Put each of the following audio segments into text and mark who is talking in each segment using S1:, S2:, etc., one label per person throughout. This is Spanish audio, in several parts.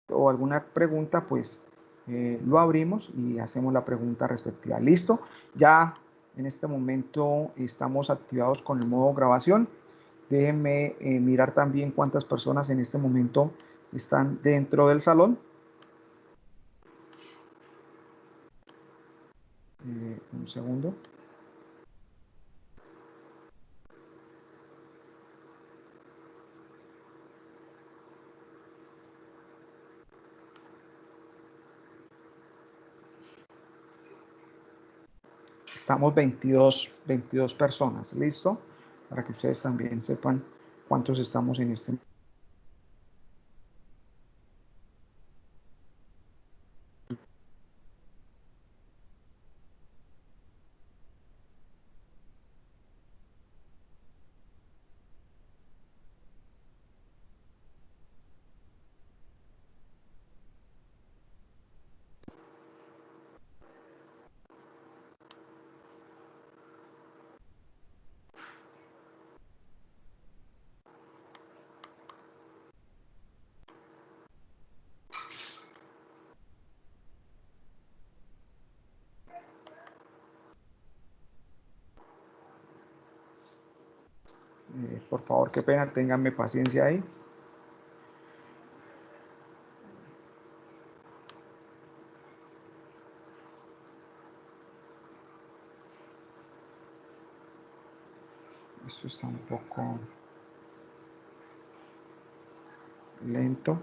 S1: o alguna pregunta, pues lo abrimos y hacemos la pregunta respectiva. Listo, ya en este momento estamos activados con el modo grabación. Déjenme mirar también cuántas personas en este momento están dentro del salón. Un segundo. Estamos 22 personas, ¿listo? Para que ustedes también sepan cuántos estamos en este momento. Por favor, qué pena, ténganme paciencia ahí. Esto está un poco lento.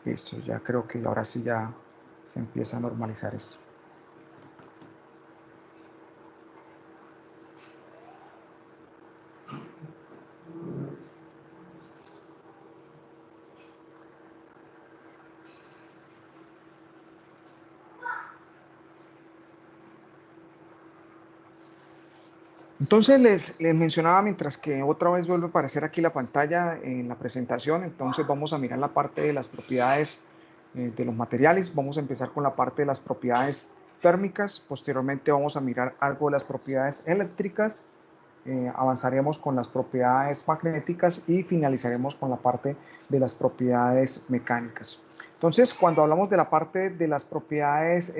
S1: Listo, ya creo que ahora sí ya se empieza a normalizar esto. Entonces les mencionaba, mientras que otra vez vuelve a aparecer aquí la pantalla en la presentación, entonces vamos a mirar la parte de las propiedades de los materiales. Vamos a empezar con la parte de las propiedades térmicas, posteriormente vamos a mirar algo de las propiedades eléctricas, avanzaremos con las propiedades magnéticas y finalizaremos con la parte de las propiedades mecánicas. Entonces, cuando hablamos de la parte de las propiedades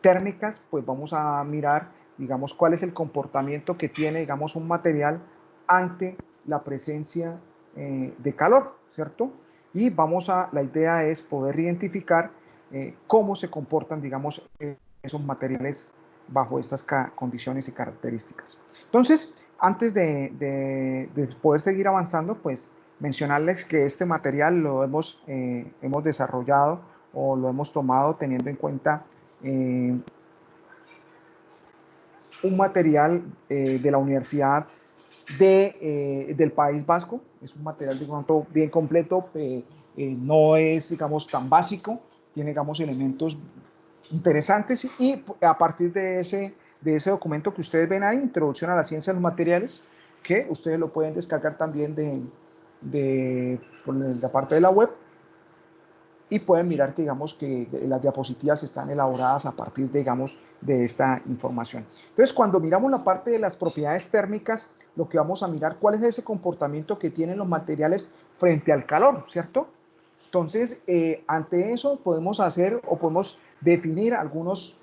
S1: térmicas, pues vamos a mirar, digamos, cuál es el comportamiento que tiene, digamos, un material ante la presencia de calor, ¿cierto? Y la idea es poder identificar cómo se comportan, digamos, esos materiales bajo estas condiciones y características. Entonces, antes de poder seguir avanzando, pues mencionarles que este material lo hemos desarrollado o lo hemos tomado teniendo en cuenta un material de la Universidad del País Vasco. Es un material de pronto bien completo, no es, digamos, tan básico, tiene, digamos, elementos interesantes y a partir de ese documento que ustedes ven ahí, Introducción a la Ciencia de los Materiales, que ustedes lo pueden descargar también por la parte de la web, y pueden mirar que, digamos, que las diapositivas están elaboradas a partir, digamos, de esta información. Entonces, cuando miramos la parte de las propiedades térmicas, lo que vamos a mirar, cuál es ese comportamiento que tienen los materiales frente al calor, ¿cierto? Entonces, ante eso podemos hacer o podemos definir algunas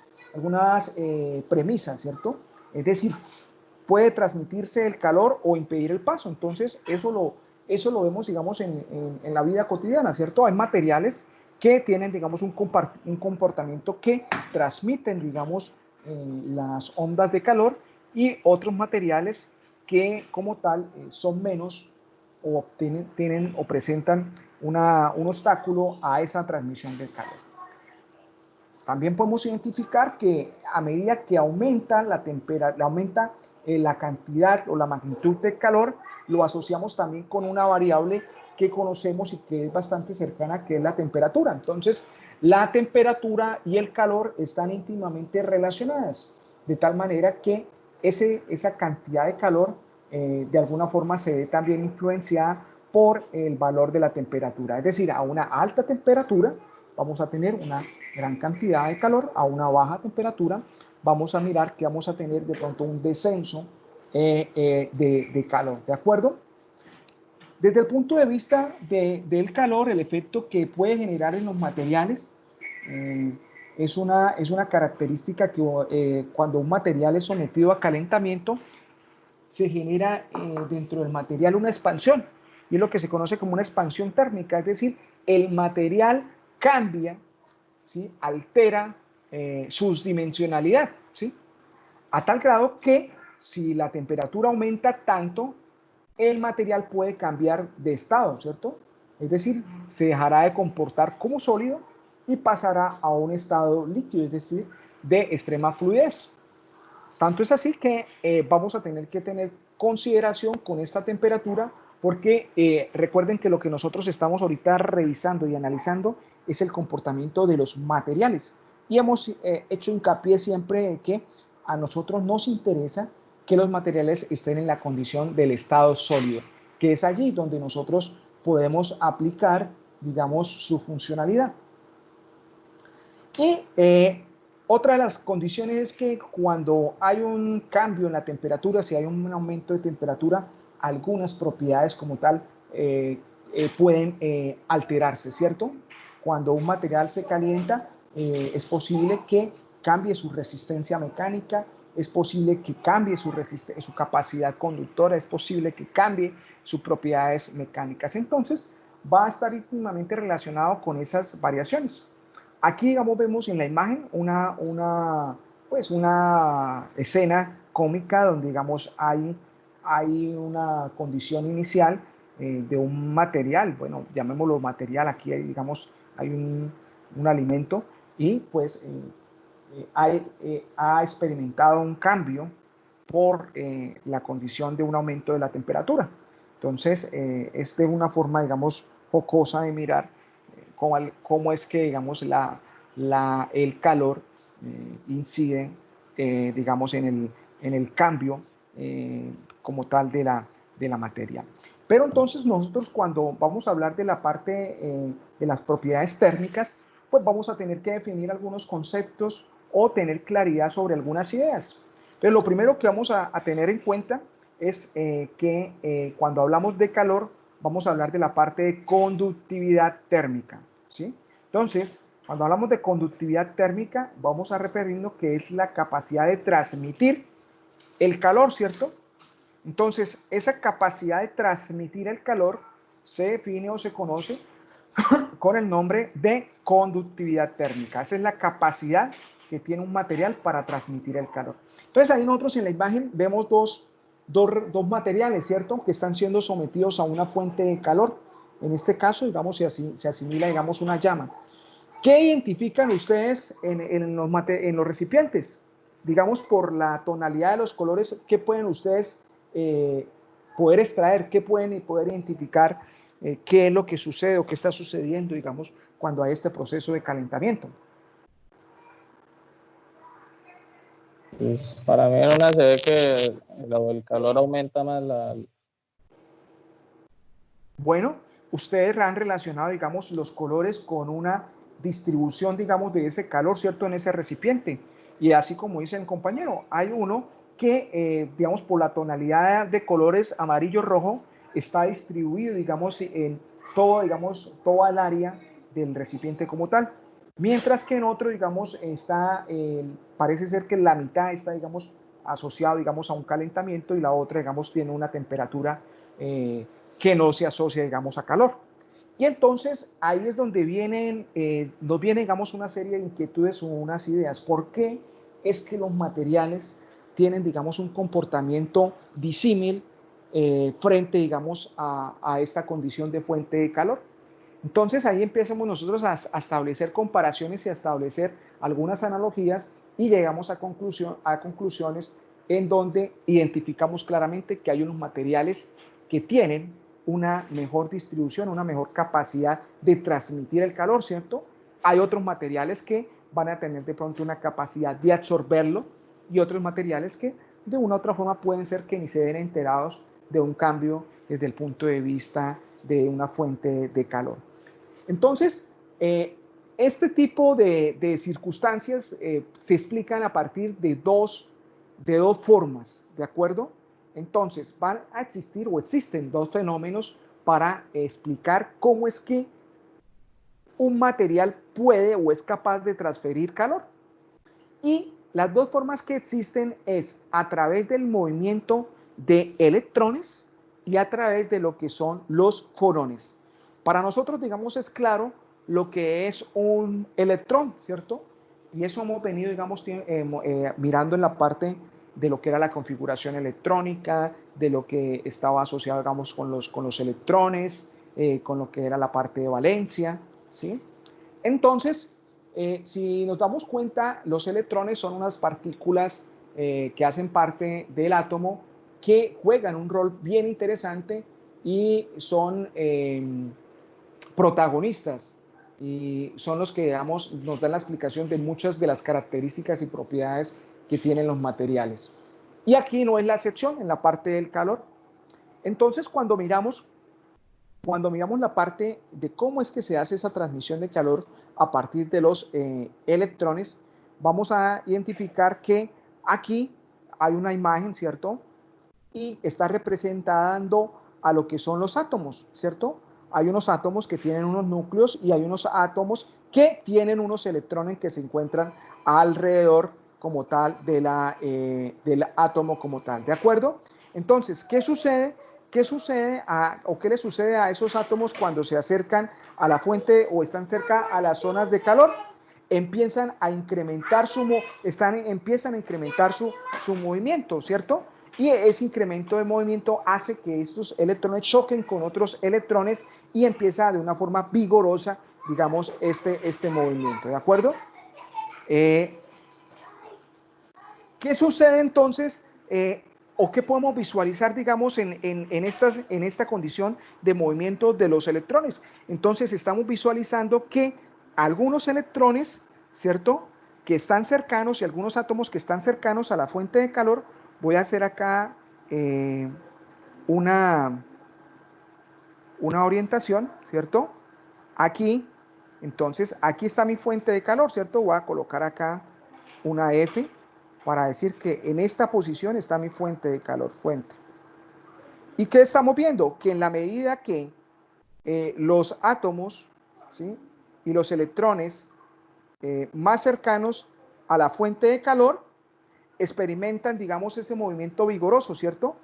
S1: premisas, ¿cierto? Es decir, puede transmitirse el calor o impedir el paso. Entonces, eso lo vemos, digamos, en la vida cotidiana, ¿cierto? Hay materiales que tienen, digamos, un comportamiento que transmiten, digamos, las ondas de calor, y otros materiales que como tal son menos o tienen o presentan un obstáculo a esa transmisión del calor. También podemos identificar que a medida que aumenta la temperatura, aumenta la cantidad o la magnitud de calor, lo asociamos también con una variable que conocemos y que es bastante cercana, que es la temperatura. Entonces, la temperatura y el calor están íntimamente relacionadas, de tal manera que esa cantidad de calor de alguna forma se ve también influenciada por el valor de la temperatura. Es decir, a una alta temperatura vamos a tener una gran cantidad de calor, a una baja temperatura vamos a mirar que vamos a tener de pronto un descenso de calor, ¿de acuerdo? Desde el punto de vista del calor, el efecto que puede generar en los materiales es una característica que cuando un material es sometido a calentamiento, se genera dentro del material una expansión, y es lo que se conoce como una expansión térmica, es decir, el material cambia, ¿sí? Altera su dimensionalidad, ¿sí? A tal grado que si la temperatura aumenta tanto, el material puede cambiar de estado, ¿cierto? Es decir, se dejará de comportar como sólido y pasará a un estado líquido, es decir, de extrema fluidez. Tanto es así que vamos a tener que tener consideración con esta temperatura porque recuerden que lo que nosotros estamos ahorita revisando y analizando es el comportamiento de los materiales. Y hemos hecho hincapié siempre en que a nosotros nos interesa que los materiales estén en la condición del estado sólido, que es allí donde nosotros podemos aplicar, digamos, su funcionalidad. Y otra de las condiciones es que cuando hay un cambio en la temperatura, si hay un aumento de temperatura, algunas propiedades como tal pueden alterarse, ¿cierto? Cuando un material se calienta, es posible que cambie su resistencia mecánica, es posible que cambie su capacidad conductora, es posible que cambie sus propiedades mecánicas. Entonces, va a estar íntimamente relacionado con esas variaciones. Aquí, digamos, vemos en la imagen pues una escena cómica donde, digamos, hay una condición inicial de un material, bueno, llamémoslo material, aquí hay, digamos, hay un alimento y pues ha experimentado un cambio por la condición de un aumento de la temperatura. Entonces, es de una forma, digamos, jocosa de mirar cómo es que, digamos, el calor incide, digamos, en el cambio como tal de la materia. Pero entonces nosotros cuando vamos a hablar de la parte de las propiedades térmicas, pues vamos a tener que definir algunos conceptos o tener claridad sobre algunas ideas. Entonces, lo primero que vamos a tener en cuenta es que cuando hablamos de calor, vamos a hablar de la parte de conductividad térmica, ¿sí? Entonces, cuando hablamos de conductividad térmica, vamos a referirnos que es la capacidad de transmitir el calor, ¿cierto? Entonces, esa capacidad de transmitir el calor se define o se conoce con el nombre de conductividad térmica. Esa es la capacidad que tiene un material para transmitir el calor. Entonces, ahí nosotros en la imagen vemos dos materiales, ¿cierto? Que están siendo sometidos a una fuente de calor. En este caso, digamos, se asimila, digamos, una llama. ¿Qué identifican ustedes en los recipientes? Digamos, por la tonalidad de los colores, ¿qué pueden ustedes poder extraer? ¿Qué pueden poder identificar? ¿Qué es lo que sucede o qué está sucediendo, digamos, cuando hay este proceso de calentamiento?
S2: Pues para mí en una se ve que el calor aumenta más
S1: Bueno, ustedes han relacionado, digamos, los colores con una distribución, digamos, de ese calor, ¿cierto? En ese recipiente. Y así como dice el compañero, hay uno que, digamos, por la tonalidad de colores amarillo-rojo, está distribuido, digamos, en todo, digamos, toda el área del recipiente como tal. Mientras que en otro, digamos, parece ser que la mitad está, digamos, asociado, digamos, a un calentamiento y la otra, digamos, tiene una temperatura que no se asocia, digamos, a calor. Y entonces ahí es donde nos viene, digamos, una serie de inquietudes o unas ideas. ¿Por qué es que los materiales tienen, digamos, un comportamiento disímil frente, digamos, a esta condición de fuente de calor? Entonces ahí empezamos nosotros a establecer comparaciones y a establecer algunas analogías y llegamos a conclusiones en donde identificamos claramente que hay unos materiales que tienen una mejor distribución, una mejor capacidad de transmitir el calor, ¿cierto? Hay otros materiales que van a tener de pronto una capacidad de absorberlo y otros materiales que de una u otra forma pueden ser que ni se den enterados de un cambio desde el punto de vista de una fuente de calor. Entonces, este tipo de circunstancias se explican a partir de dos formas, ¿de acuerdo? Entonces, van a existir o existen dos fenómenos para explicar cómo es que un material puede o es capaz de transferir calor. Y las dos formas que existen es a través del movimiento de electrones y a través de lo que son los fotones. Para nosotros, digamos, es claro lo que es un electrón, ¿cierto? Y eso hemos venido, digamos, mirando en la parte de lo que era la configuración electrónica, de lo que estaba asociado, digamos, con los electrones, con lo que era la parte de valencia, ¿sí? Entonces, si nos damos cuenta, los electrones son unas partículas que hacen parte del átomo que juegan un rol bien interesante y son protagonistas y son los que, digamos, nos dan la explicación de muchas de las características y propiedades que tienen los materiales. Y aquí no es la excepción en la parte del calor. Entonces, cuando miramos la parte de cómo es que se hace esa transmisión de calor a partir de los electrones, vamos a identificar que aquí hay una imagen, ¿cierto? Y está representando a lo que son los átomos, ¿cierto? Hay unos átomos que tienen unos núcleos y hay unos átomos que tienen unos electrones que se encuentran alrededor como tal del átomo como tal, ¿de acuerdo? Entonces, ¿qué sucede? ¿Qué sucede o qué le sucede a esos átomos cuando se acercan a la fuente o están cerca a las zonas de calor? Empiezan a incrementar empiezan a incrementar su movimiento, ¿cierto? Y ese incremento de movimiento hace que estos electrones choquen con otros electrones y empieza de una forma vigorosa, digamos, este movimiento, ¿de acuerdo? ¿Qué sucede entonces o qué podemos visualizar, digamos, en esta condición de movimiento de los electrones? Entonces estamos visualizando que algunos electrones, ¿cierto?, que están cercanos y algunos átomos que están cercanos a la fuente de calor, voy a hacer acá una orientación, ¿cierto? Aquí, entonces, aquí está mi fuente de calor, ¿cierto? Voy a colocar acá una F para decir que en esta posición está mi fuente de calor, fuente. ¿Y qué estamos viendo? Que en la medida que los átomos, ¿sí?, y los electrones más cercanos a la fuente de calor experimentan, digamos, ese movimiento vigoroso, ¿cierto?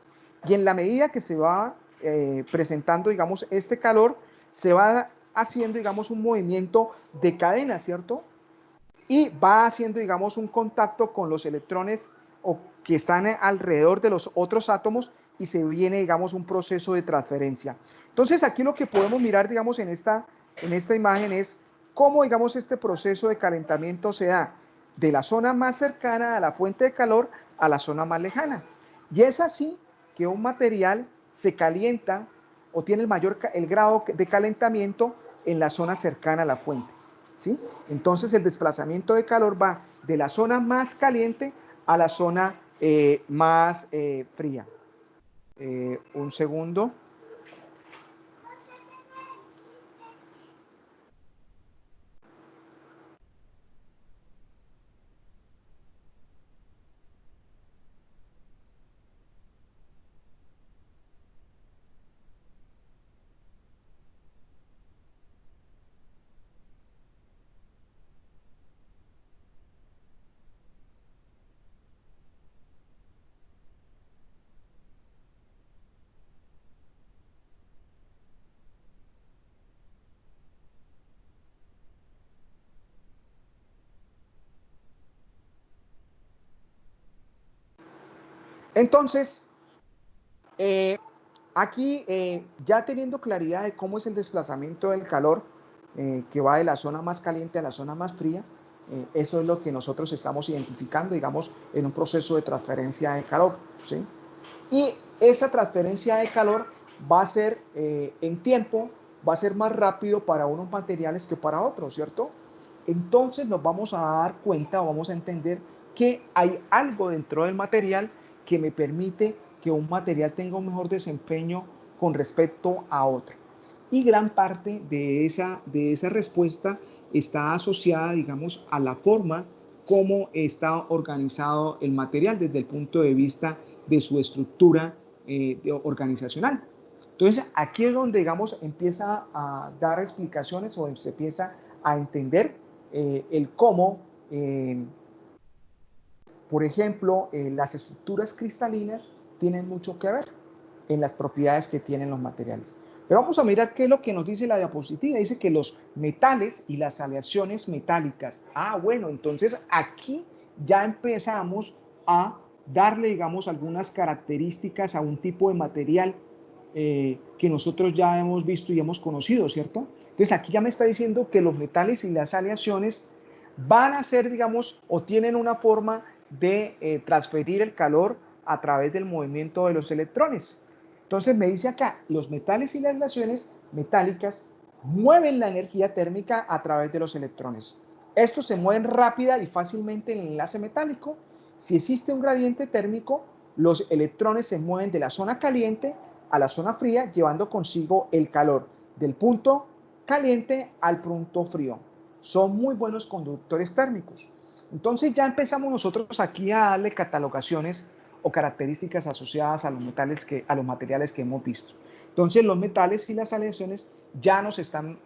S1: Y en la medida que se va presentando, digamos, este calor, se va haciendo, digamos, un movimiento de cadena, ¿cierto? Y va haciendo, digamos, un contacto con los electrones o que están alrededor de los otros átomos y se viene, digamos, un proceso de transferencia. Entonces, aquí lo que podemos mirar, digamos, en esta imagen es cómo, digamos, este proceso de calentamiento se da de la zona más cercana a la fuente de calor a la zona más lejana. Y es así que un material se calienta o tiene el grado de calentamiento en la zona cercana a la fuente, ¿sí? Entonces el desplazamiento de calor va de la zona más caliente a la zona más fría. Un segundo. Entonces, aquí ya teniendo claridad de cómo es el desplazamiento del calor que va de la zona más caliente a la zona más fría, eso es lo que nosotros estamos identificando, digamos, en un proceso de transferencia de calor, ¿sí? Y esa transferencia de calor va a ser en tiempo, va a ser más rápido para unos materiales que para otros, ¿cierto? Entonces nos vamos a dar cuenta o vamos a entender que hay algo dentro del material que me permite que un material tenga un mejor desempeño con respecto a otro. Y gran parte de esa respuesta está asociada, digamos, a la forma como está organizado el material desde el punto de vista de su estructura organizacional. Entonces, aquí es donde, digamos, empieza a dar explicaciones o se empieza a entender el cómo, por ejemplo, las estructuras cristalinas tienen mucho que ver en las propiedades que tienen los materiales. Pero vamos a mirar qué es lo que nos dice la diapositiva. Dice que los metales y las aleaciones metálicas. Bueno, entonces aquí ya empezamos a darle, digamos, algunas características a un tipo de material que nosotros ya hemos visto y hemos conocido, ¿cierto? Entonces aquí ya me está diciendo que los metales y las aleaciones van a ser, digamos, o tienen una forma de transferir el calor a través del movimiento de los electrones. Entonces me dice acá, los metales y las aleaciones metálicas mueven la energía térmica a través de los electrones. Estos se mueven rápida y fácilmente en el enlace metálico. Si existe un gradiente térmico, los electrones se mueven de la zona caliente a la zona fría, llevando consigo el calor del punto caliente al punto frío. Son muy buenos conductores térmicos. Entonces ya empezamos nosotros aquí a darle catalogaciones o características asociadas a los materiales que hemos visto. Entonces los metales y las aleaciones ya nos están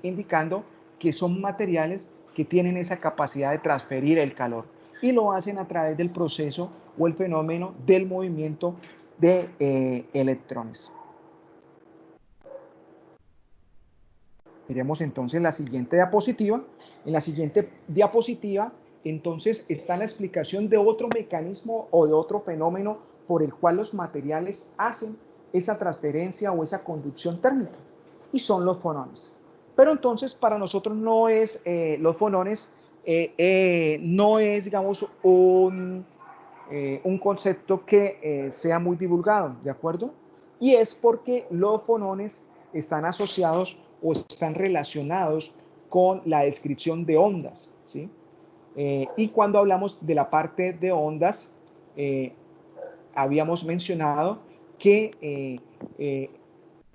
S1: indicando que son materiales que tienen esa capacidad de transferir el calor y lo hacen a través del proceso o el fenómeno del movimiento de electrones. Miremos entonces la siguiente diapositiva. En la siguiente diapositiva, entonces, está la explicación de otro mecanismo o de otro fenómeno por el cual los materiales hacen esa transferencia o esa conducción térmica, y son los fonones. Pero entonces, para nosotros no es, los fonones no es, digamos, un concepto que sea muy divulgado, ¿de acuerdo? Y es porque los fonones están asociados o están relacionados con la descripción de ondas, ¿sí? Y cuando hablamos de la parte de ondas, habíamos mencionado que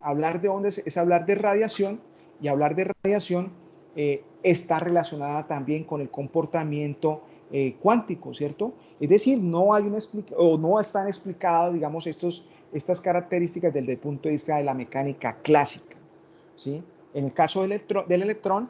S1: hablar de ondas es hablar de radiación, y hablar de radiación está relacionada también con el comportamiento cuántico, ¿cierto? Es decir, no hay o no están explicadas, digamos, estas características desde el punto de vista de la mecánica clásica, ¿sí? En el caso del electrón,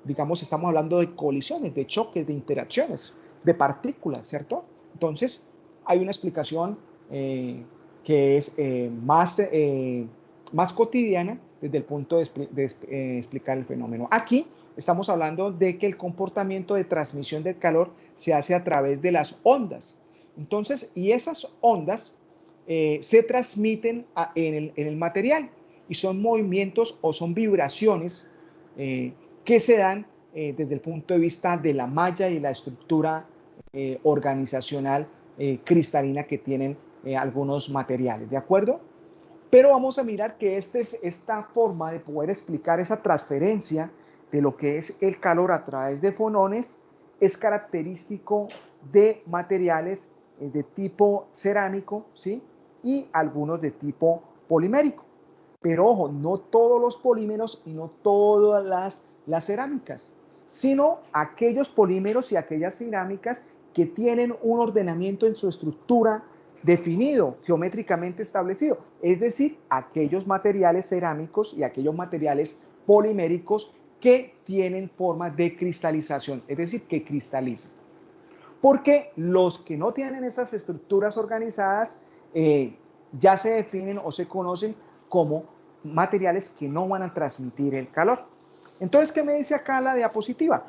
S1: digamos, estamos hablando de colisiones, de choques, de interacciones, de partículas, ¿cierto? Entonces, hay una explicación que es más cotidiana desde el punto de explicar el fenómeno. Aquí estamos hablando de que el comportamiento de transmisión del calor se hace a través de las ondas. Entonces, y esas ondas se transmiten en el material, y son movimientos o son vibraciones que se dan desde el punto de vista de la malla y la estructura organizacional cristalina que tienen algunos materiales, ¿de acuerdo? Pero vamos a mirar que esta forma de poder explicar esa transferencia de lo que es el calor a través de fonones es característico de materiales de tipo cerámico, ¿sí? Y algunos de tipo polimérico. Pero ojo, no todos los polímeros y no todas las cerámicas, sino aquellos polímeros y aquellas cerámicas que tienen un ordenamiento en su estructura definido, geométricamente establecido, es decir, aquellos materiales cerámicos y aquellos materiales poliméricos que tienen forma de cristalización, es decir, que cristalizan. Porque los que no tienen esas estructuras organizadas ya se definen o se conocen como materiales que no van a transmitir el calor. Entonces, ¿qué me dice acá la diapositiva?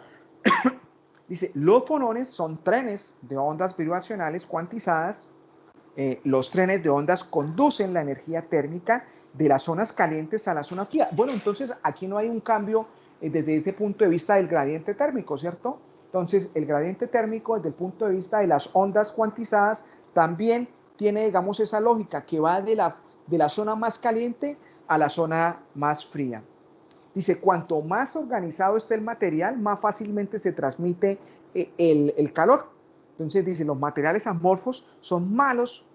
S1: Dice, los fonones son trenes de ondas vibracionales cuantizadas. Los trenes de ondas conducen la energía térmica de las zonas calientes a la zona fría. Bueno, entonces aquí no hay un cambio desde ese punto de vista del gradiente térmico, ¿cierto? Entonces, el gradiente térmico desde el punto de vista de las ondas cuantizadas también tiene, digamos, esa lógica que va de la zona más caliente a la zona más fría. Dice, cuanto más organizado esté el material, más fácilmente se transmite el calor. Entonces dice, los materiales amorfos son malos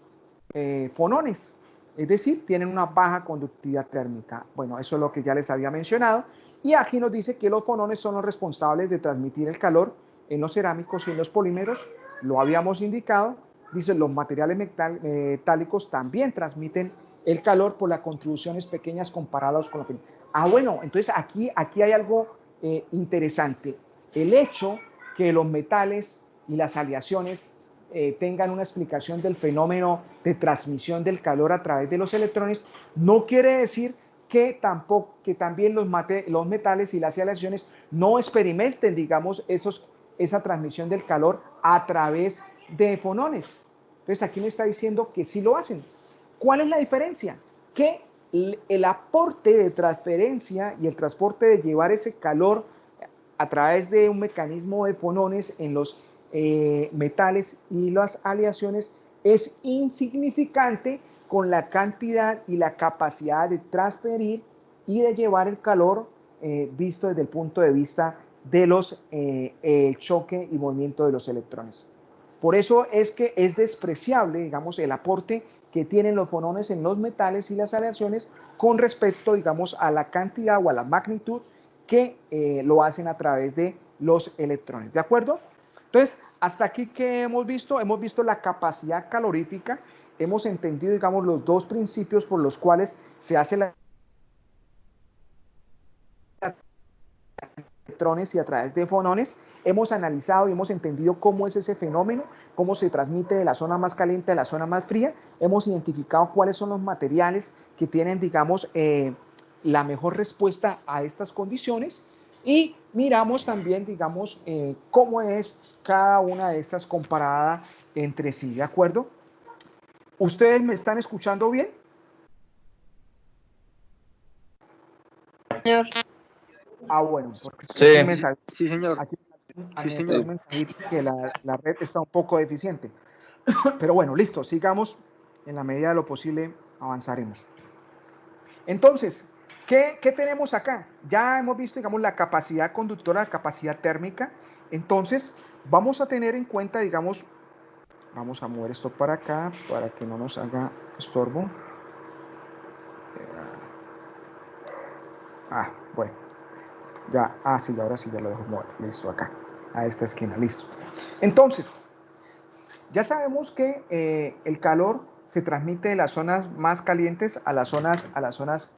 S1: fonones, es decir, tienen una baja conductividad térmica. Bueno, eso es lo que ya les había mencionado. Y aquí nos dice que los fonones son los responsables de transmitir el calor en los cerámicos y en los polímeros. Lo habíamos indicado. Dice, los materiales metálicos también transmiten el calor por las contribuciones pequeñas comparados con la fibra. Ah, bueno, entonces aquí hay algo interesante. El hecho que los metales y las aleaciones tengan una explicación del fenómeno de transmisión del calor a través de los electrones, no quiere decir que también los metales y las aleaciones no experimenten, digamos, esa transmisión del calor a través de fonones. Entonces aquí me está diciendo que sí lo hacen. ¿Cuál es la diferencia? Que el aporte de transferencia y el transporte de llevar ese calor a través de un mecanismo de fonones en los metales y las aleaciones es insignificante con la cantidad y la capacidad de transferir y de llevar el calor visto desde el punto de vista de el choque y movimiento de los electrones. Por eso es que es despreciable, digamos, el aporte que tienen los fonones en los metales y las aleaciones con respecto, digamos, a la cantidad o a la magnitud que lo hacen a través de los electrones. ¿De acuerdo? Entonces, hasta aquí que hemos visto la capacidad calorífica, hemos entendido, digamos, los dos principios por los cuales se hace la electrones y a través de fonones. Hemos analizado y hemos entendido cómo es ese fenómeno, cómo se transmite de la zona más caliente a la zona más fría. Hemos identificado cuáles son los materiales que tienen, digamos, la mejor respuesta a estas condiciones y miramos también, digamos, cómo es cada una de estas comparada entre sí, ¿de acuerdo? ¿Ustedes me están escuchando bien?
S3: Señor.
S1: Ah, bueno, porque
S2: Sí.
S4: Sí, señor.
S1: Aquí
S4: Sí,
S1: me
S4: señor.
S1: un mensajito que la red está un poco deficiente. Pero bueno, listo, sigamos. En la medida de lo posible avanzaremos. Entonces, ¿qué tenemos acá? Ya hemos visto, digamos, la capacidad conductora, la capacidad térmica. Entonces, vamos a tener en cuenta, digamos, vamos a mover esto para acá para que no nos haga estorbo. Bueno. Ya, sí, ahora sí ya lo dejo mover. Listo, acá, a esta esquina, listo. Entonces, ya sabemos que el calor se transmite de las zonas más calientes a las zonas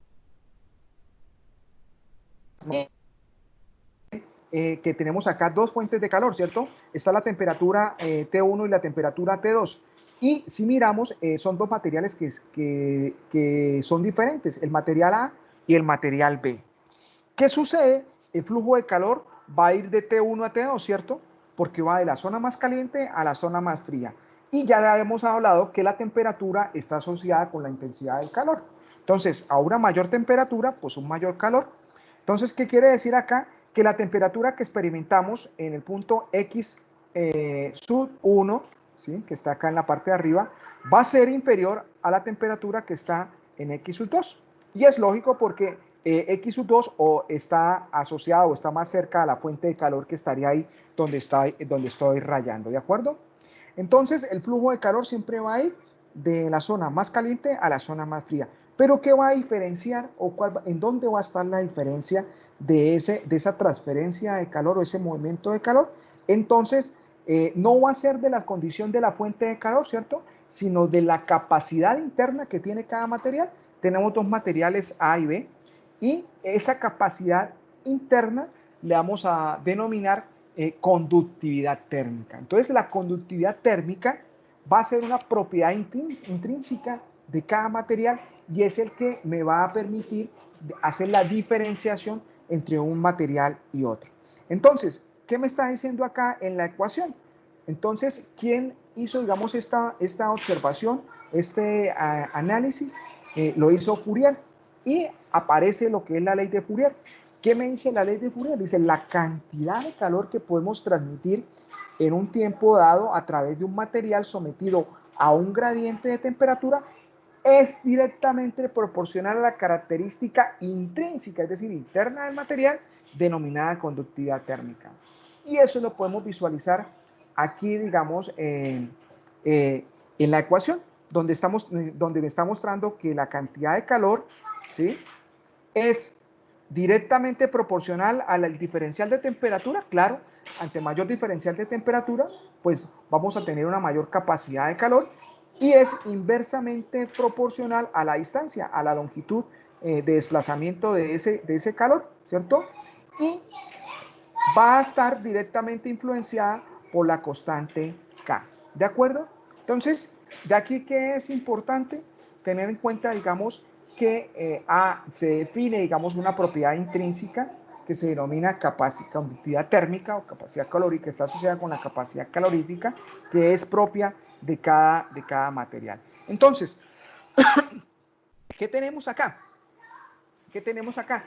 S1: que tenemos acá dos fuentes de calor, ¿cierto? Está la temperatura T1 y la temperatura T2. Y si miramos, son dos materiales que son diferentes, el material A y el material B. ¿Qué sucede? El flujo de calor va a ir de T1 a T2, ¿cierto? Porque va de la zona más caliente a la zona más fría. Y ya hemos hablado que la temperatura está asociada con la intensidad del calor. Entonces, a una mayor temperatura, pues un mayor calor. Entonces, ¿qué quiere decir acá? Que la temperatura que experimentamos en el punto X sub 1, ¿sí? Que está acá en la parte de arriba, va a ser inferior a la temperatura que está en X sub 2. Y es lógico porque X sub 2 o está asociado o está más cerca a la fuente de calor que estaría ahí donde estoy rayando, ¿de acuerdo? Entonces, el flujo de calor siempre va a ir de la zona más caliente a la zona más fría. Pero ¿qué va a diferenciar o en dónde va a estar la diferencia de esa transferencia de calor o ese movimiento de calor? Entonces, no va a ser de la condición de la fuente de calor, ¿cierto? Sino de la capacidad interna que tiene cada material. Tenemos dos materiales A y B y esa capacidad interna le vamos a denominar conductividad térmica. Entonces, la conductividad térmica va a ser una propiedad intrínseca de cada material y es el que me va a permitir hacer la diferenciación entre un material y otro. Entonces, ¿qué me está diciendo acá en la ecuación? Entonces, ¿quién hizo, digamos, esta observación, este análisis? Lo hizo Fourier y aparece lo que es la ley de Fourier. ¿Qué me dice la ley de Fourier? Dice la cantidad de calor que podemos transmitir en un tiempo dado a través de un material sometido a un gradiente de temperatura es directamente proporcional a la característica intrínseca, es decir, interna del material, denominada conductividad térmica. Y eso lo podemos visualizar aquí, digamos, en la ecuación. donde me está mostrando que la cantidad de calor, ¿sí?, es directamente proporcional al diferencial de temperatura. Claro, ante mayor diferencial de temperatura, pues vamos a tener una mayor capacidad de calor, y es inversamente proporcional a la distancia, a la longitud de desplazamiento de ese calor, ¿cierto? Y va a estar directamente influenciada por la constante K, ¿de acuerdo? Entonces, de aquí que es importante tener en cuenta, digamos, que se define, digamos, una propiedad intrínseca que se denomina conductividad térmica o capacidad calórica, está asociada con la capacidad calorífica, que es propia de cada material. Entonces, ¿qué tenemos acá? ¿Qué tenemos acá?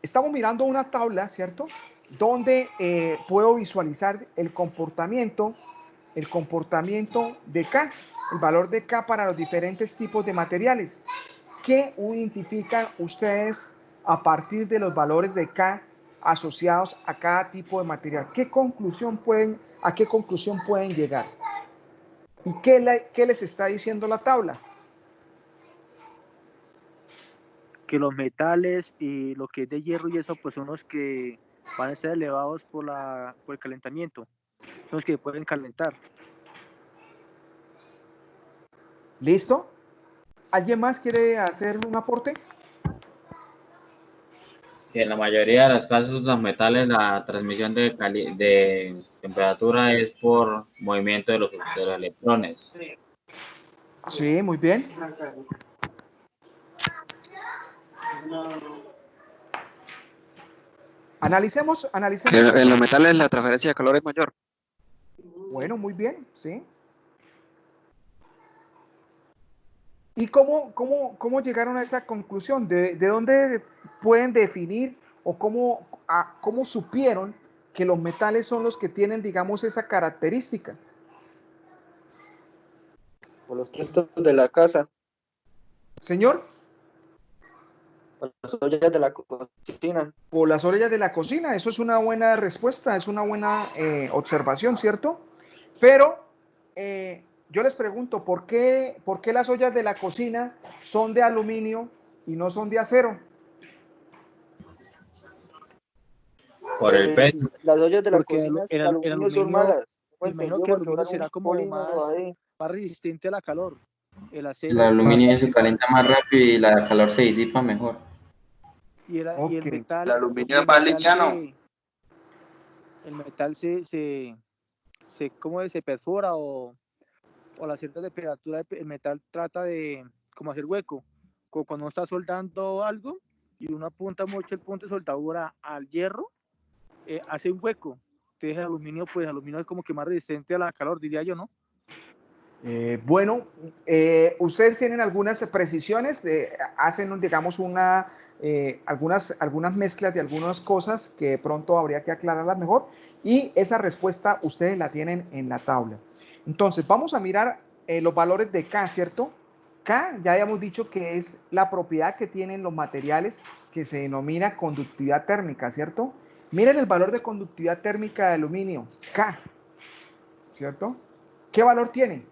S1: Estamos mirando una tabla, ¿cierto?, donde puedo visualizar el comportamiento de K, el valor de K para los diferentes tipos de materiales. ¿Qué identifican ustedes a partir de los valores de K asociados a cada tipo de material? ¿A qué conclusión pueden llegar? ¿Y qué les está diciendo la tabla?
S3: Que los metales y lo que es de hierro y eso, pues son los que van a ser elevados por el calentamiento, son los que pueden calentar.
S1: ¿Listo? ¿Alguien más quiere hacer un aporte?
S2: Que en la mayoría de los casos los metales, la transmisión de temperatura es por movimiento de los electrones.
S1: Sí, muy bien. Analicemos.
S4: Que en los metales la transferencia de calor es mayor.
S1: Bueno, muy bien, ¿sí? ¿Y cómo llegaron a esa conclusión? ¿De dónde pueden definir o cómo supieron que los metales son los que tienen, digamos, esa característica?
S5: Por los textos de la casa,
S1: Señor,
S5: por las ollas de la cocina.
S1: por las orillas de la cocina. Eso es una buena respuesta, es una buena observación, ¿cierto? Pero yo les pregunto, ¿por qué las ollas de la cocina son de aluminio y no son de acero?
S2: Por el peso.
S5: Las ollas de la
S3: Porque
S5: cocina
S3: el
S5: de aluminio son malas.
S3: me imagino que el aluminio será como más resistente a la calor. El
S6: El
S3: acero
S6: aluminio se calienta más rápido y la calor se disipa mejor.
S3: y el
S1: Ok.
S3: metal.
S5: El aluminio es más liviano.
S3: El metal ¿cómo es? Se perfora o a la cierta temperatura el metal trata de como hacer hueco. Como cuando uno está soldando algo y uno apunta mucho el punto de soldadura al hierro, hace un hueco. Entonces el aluminio es como que más resistente a la calor, diría yo, ¿no?
S1: Bueno, ustedes tienen algunas precisiones, hacen, digamos, algunas mezclas de algunas cosas que de pronto habría que aclararlas mejor, y esa respuesta ustedes la tienen en la tabla. Entonces, vamos a mirar los valores de K, ¿cierto? K, ya habíamos dicho que es la propiedad que tienen los materiales que se denomina conductividad térmica, ¿cierto? Miren el valor de conductividad térmica de aluminio, K, ¿cierto? ¿Qué valor tiene?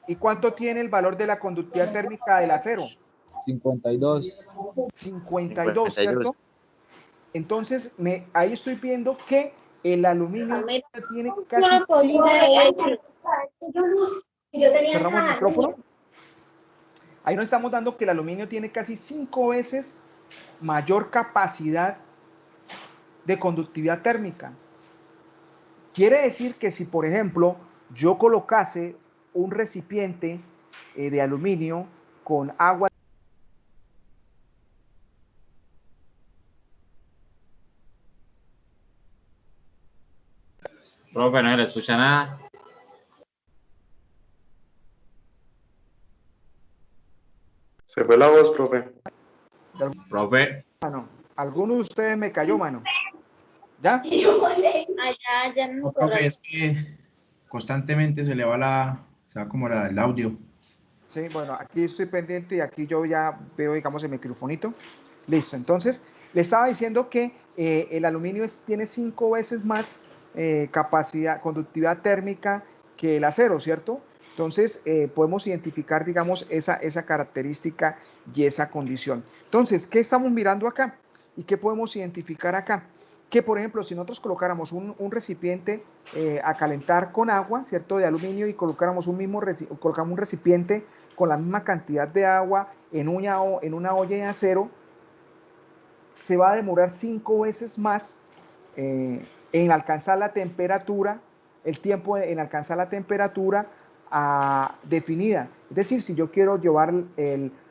S1: ¿Y cuánto tiene el valor de la conductividad térmica del acero?
S2: 52.
S1: 52, ¿cierto? Entonces, ahí estoy viendo que el aluminio tiene casi 5. Cerramos el micrófono. Ahí nos estamos dando que el aluminio tiene casi 5 veces mayor capacidad de conductividad térmica. Quiere decir que si, por ejemplo, yo colocase un recipiente de aluminio con agua.
S2: Profe, no se le escucha nada.
S5: Se fue la voz, profe.
S2: Profe.
S1: Mano, ¿alguno de ustedes me cayó, mano? ¿Ya?
S7: No, profe, es que constantemente se le va como el audio.
S1: Sí, bueno, aquí estoy pendiente y aquí yo ya veo, digamos, el microfonito. Listo, entonces, Le estaba diciendo que el aluminio tiene 5 veces más capacidad, conductividad térmica que el acero, ¿cierto? Entonces, podemos identificar, digamos, esa característica y esa condición. Entonces, ¿qué estamos mirando acá? ¿Y qué podemos identificar acá? Que, por ejemplo, si nosotros colocáramos un recipiente a calentar con agua, ¿cierto?, de aluminio, y colocáramos colocamos un recipiente con la misma cantidad de agua en una olla de acero, se va a demorar 5 veces más en alcanzar la temperatura, el tiempo en alcanzar la temperatura definida. Es decir, si yo quiero llevar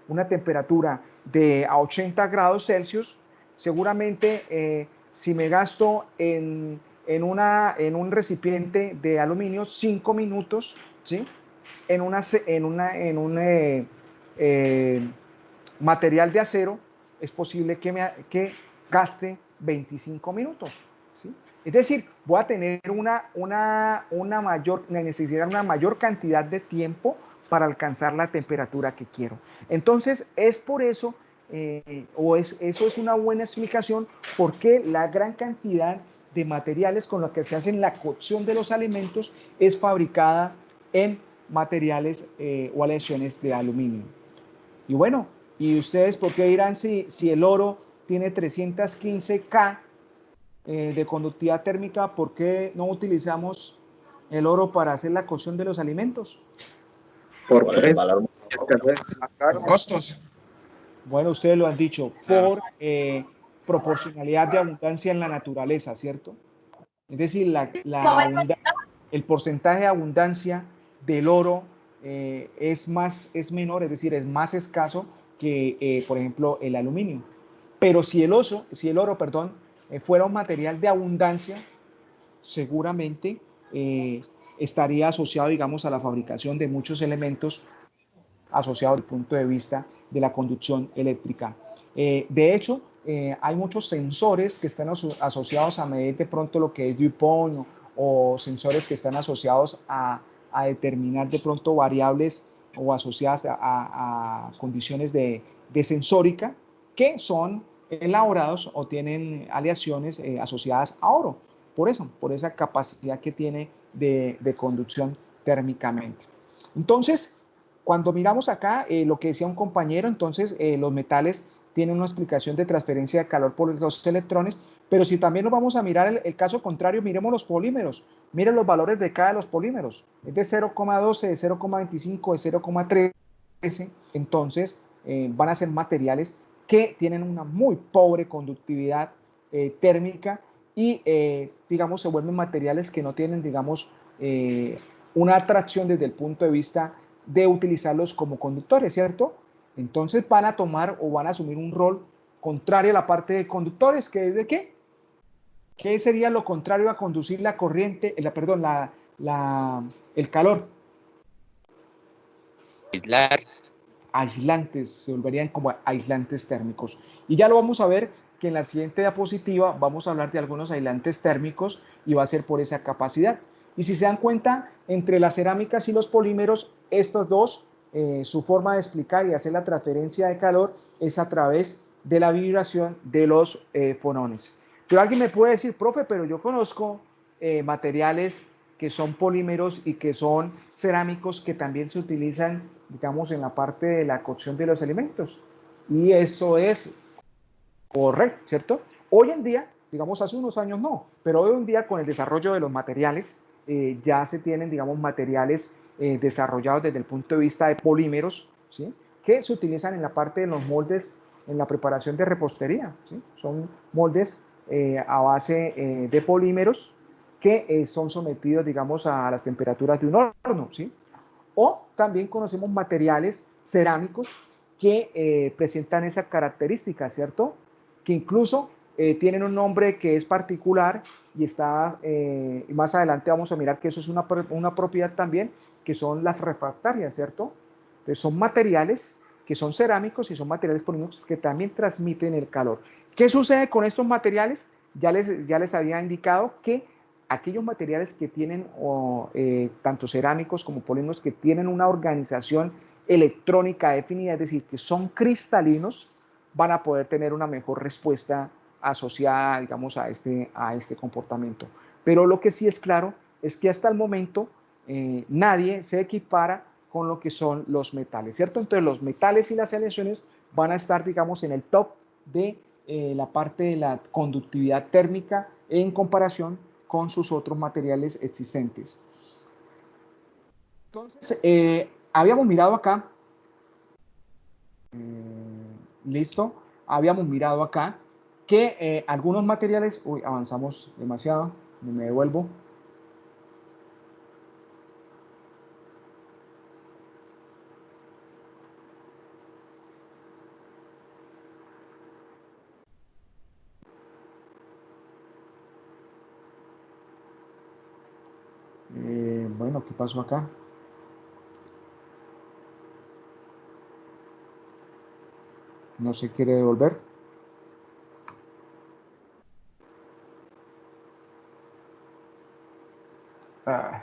S1: una temperatura a 80 grados Celsius, seguramente si me gasto en un recipiente de aluminio 5 minutos, ¿sí?, en un material de acero, es posible que gaste 25 minutos. ¿Sí? Es decir, voy a tener una mayor cantidad de tiempo para alcanzar la temperatura que quiero. Entonces, es por eso, eso es una buena explicación por qué la gran cantidad de materiales con los que se hace la cocción de los alimentos es fabricada en materiales o aleaciones de aluminio. Y bueno, ¿y ustedes por qué dirán si el oro tiene 315K de conductividad térmica, por qué no utilizamos el oro para hacer la cocción de los alimentos?
S2: Por el valor.
S7: Por costos.
S1: Bueno, ustedes lo han dicho, por proporcionalidad de abundancia en la naturaleza, ¿cierto? Es decir, el porcentaje de abundancia del oro es menor, es decir, es más escaso que, por ejemplo, el aluminio. Pero si el oro, fuera un material de abundancia, seguramente estaría asociado, digamos, a la fabricación de muchos elementos asociados desde el punto de vista de la conducción eléctrica. De hecho, hay muchos sensores que están asociados a medir de pronto lo que es dew point o sensores que están asociados a determinar de pronto variables o asociadas a condiciones de sensórica que son elaborados o tienen aleaciones asociadas a oro. Por esa capacidad que tiene de conducción térmicamente. Entonces, cuando miramos acá lo que decía un compañero, entonces los metales tienen una explicación de transferencia de calor por los electrones, pero si también nos vamos a mirar el caso contrario, miremos los polímeros. Miren los valores de cada de los polímeros. Es de 0,12, de 0,25, de 0,13. Entonces van a ser materiales que tienen una muy pobre conductividad térmica y, digamos, se vuelven materiales que no tienen, digamos, una atracción desde el punto de vista de utilizarlos como conductores, ¿cierto? Entonces van a tomar o van a asumir un rol contrario a la parte de conductores, que es de ¿qué? ¿Qué sería lo contrario a conducir la corriente, el calor?
S4: Aislar.
S1: Aislantes, se volverían como aislantes térmicos. Y ya lo vamos a ver que en la siguiente diapositiva vamos a hablar de algunos aislantes térmicos y va a ser por esa capacidad. Y si se dan cuenta, entre las cerámicas y los polímeros, estos dos, su forma de explicar y hacer la transferencia de calor es a través de la vibración de los fonones. Pero alguien me puede decir, profe, pero yo conozco materiales que son polímeros y que son cerámicos que también se utilizan, digamos, en la parte de la cocción de los alimentos. Y eso es correcto, ¿cierto? Hoy en día, digamos, hace unos años no, pero hoy en día con el desarrollo de los materiales, ya se tienen, digamos, materiales desarrollados desde el punto de vista de polímeros, ¿sí?, que se utilizan en la parte de los moldes, en la preparación de repostería, ¿sí? Son moldes a base de polímeros que son sometidos, digamos, a las temperaturas de un horno, ¿sí? O también conocemos materiales cerámicos que presentan esa característica, ¿cierto? Que incluso tienen un nombre que es particular y está, más adelante vamos a mirar que eso es una propiedad también, que son las refractarias, ¿cierto? Entonces son materiales que son cerámicos y son materiales polímeros que también transmiten el calor. ¿Qué sucede con estos materiales? Ya les había indicado que aquellos materiales que tienen, tanto cerámicos como polímeros, que tienen una organización electrónica definida, es decir, que son cristalinos, van a poder tener una mejor respuesta asociada, digamos, a este comportamiento. Pero lo que sí es claro es que hasta el momento nadie se equipara con lo que son los metales, ¿cierto? Entonces los metales y las aleaciones van a estar, digamos, en el top de la parte de la conductividad térmica en comparación con sus otros materiales existentes. Entonces, habíamos mirado acá, listo, habíamos mirado acá que algunos materiales, uy, avanzamos demasiado, me devuelvo. Bueno, ¿qué pasó acá? No se quiere devolver. Ah,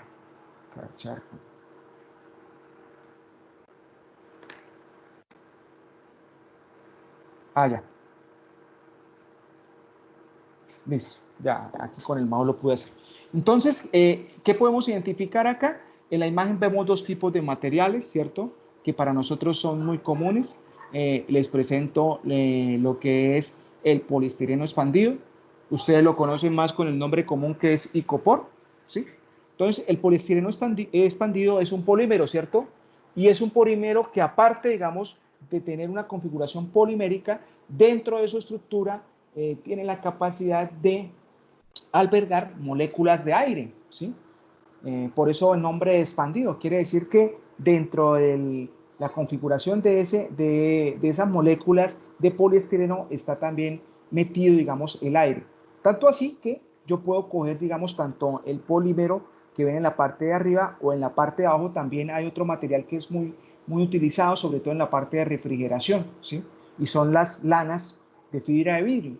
S1: charco. Ah, ya. Listo, ya aquí con el mouse lo pude hacer. Entonces, ¿qué podemos identificar acá? En la imagen vemos dos tipos de materiales, ¿cierto? Que para nosotros son muy comunes. Les presento lo que es el poliestireno expandido. Ustedes lo conocen más con el nombre común que es icopor, ¿sí? Entonces, el poliestireno expandido es un polímero, ¿cierto? Y es un polímero que aparte, digamos, de tener una configuración polimérica, dentro de su estructura tiene la capacidad de albergar moléculas de aire, ¿sí? Por eso el nombre de expandido, quiere decir que dentro de la configuración de esas moléculas de poliestireno está también metido, digamos, el aire. Tanto así que yo puedo coger, digamos, tanto el polímero que ven en la parte de arriba o en la parte de abajo también hay otro material que es muy, muy utilizado, sobre todo en la parte de refrigeración, ¿sí? Y son las lanas de fibra de vidrio.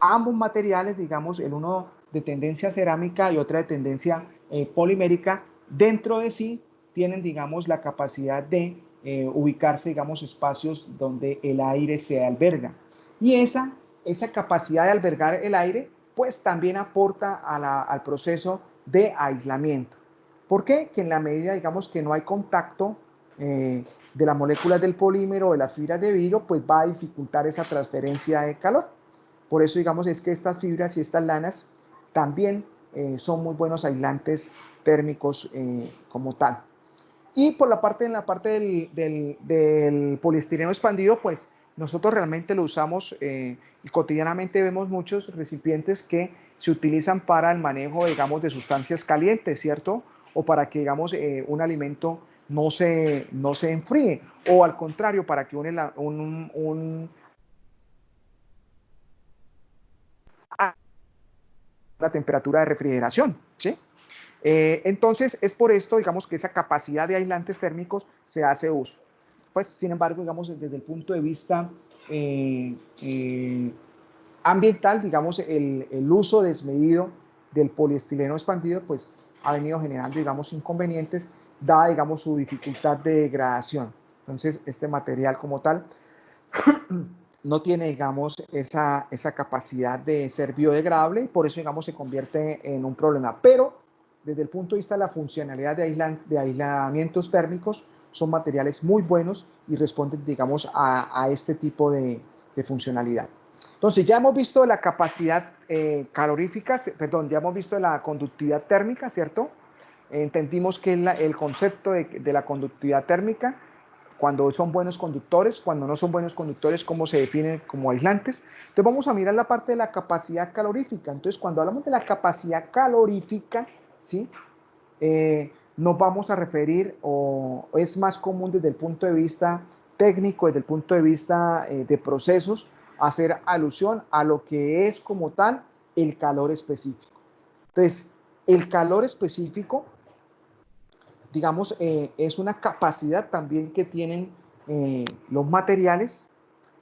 S1: Ambos materiales, digamos, el uno de tendencia cerámica y otra de tendencia polimérica, dentro de sí tienen, digamos, la capacidad de ubicarse, digamos, espacios donde el aire se alberga. Y esa capacidad de albergar el aire, pues también aporta al proceso de aislamiento. ¿Por qué? Que en la medida, digamos, que no hay contacto de las moléculas del polímero o de las fibras de vidrio, pues va a dificultar esa transferencia de calor. Por eso, digamos, es que estas fibras y estas lanas también son muy buenos aislantes térmicos como tal. Y por en la parte del poliestireno expandido, pues nosotros realmente lo usamos y cotidianamente vemos muchos recipientes que se utilizan para el manejo, digamos, de sustancias calientes, ¿cierto? O para que, digamos, un alimento no se enfríe. O al contrario, para que la temperatura de refrigeración, ¿sí? Entonces, es por esto, digamos, que esa capacidad de aislantes térmicos se hace uso. Pues, sin embargo, digamos, desde el punto de vista ambiental, digamos, el uso desmedido del poliestireno expandido, pues, ha venido generando, digamos, inconvenientes, dada, digamos, su dificultad de degradación. Entonces, este material como tal no tiene, digamos, esa capacidad de ser biodegradable y por eso, digamos, se convierte en un problema. Pero desde el punto de vista de la funcionalidad de aislamientos térmicos, son materiales muy buenos y responden, digamos, a este tipo de funcionalidad. Entonces, ya hemos visto la capacidad calorífica, perdón, ya hemos visto la conductividad térmica, ¿cierto? Entendimos que el concepto de la conductividad térmica, cuando son buenos conductores, cuando no son buenos conductores, cómo se definen como aislantes. Entonces vamos a mirar la parte de la capacidad calorífica. Entonces cuando hablamos de la capacidad calorífica, ¿sí? Nos vamos a referir, o es más común desde el punto de vista técnico, desde el punto de vista de procesos, hacer alusión a lo que es como tal el calor específico. Entonces, el calor específico, digamos, es una capacidad también que tienen los materiales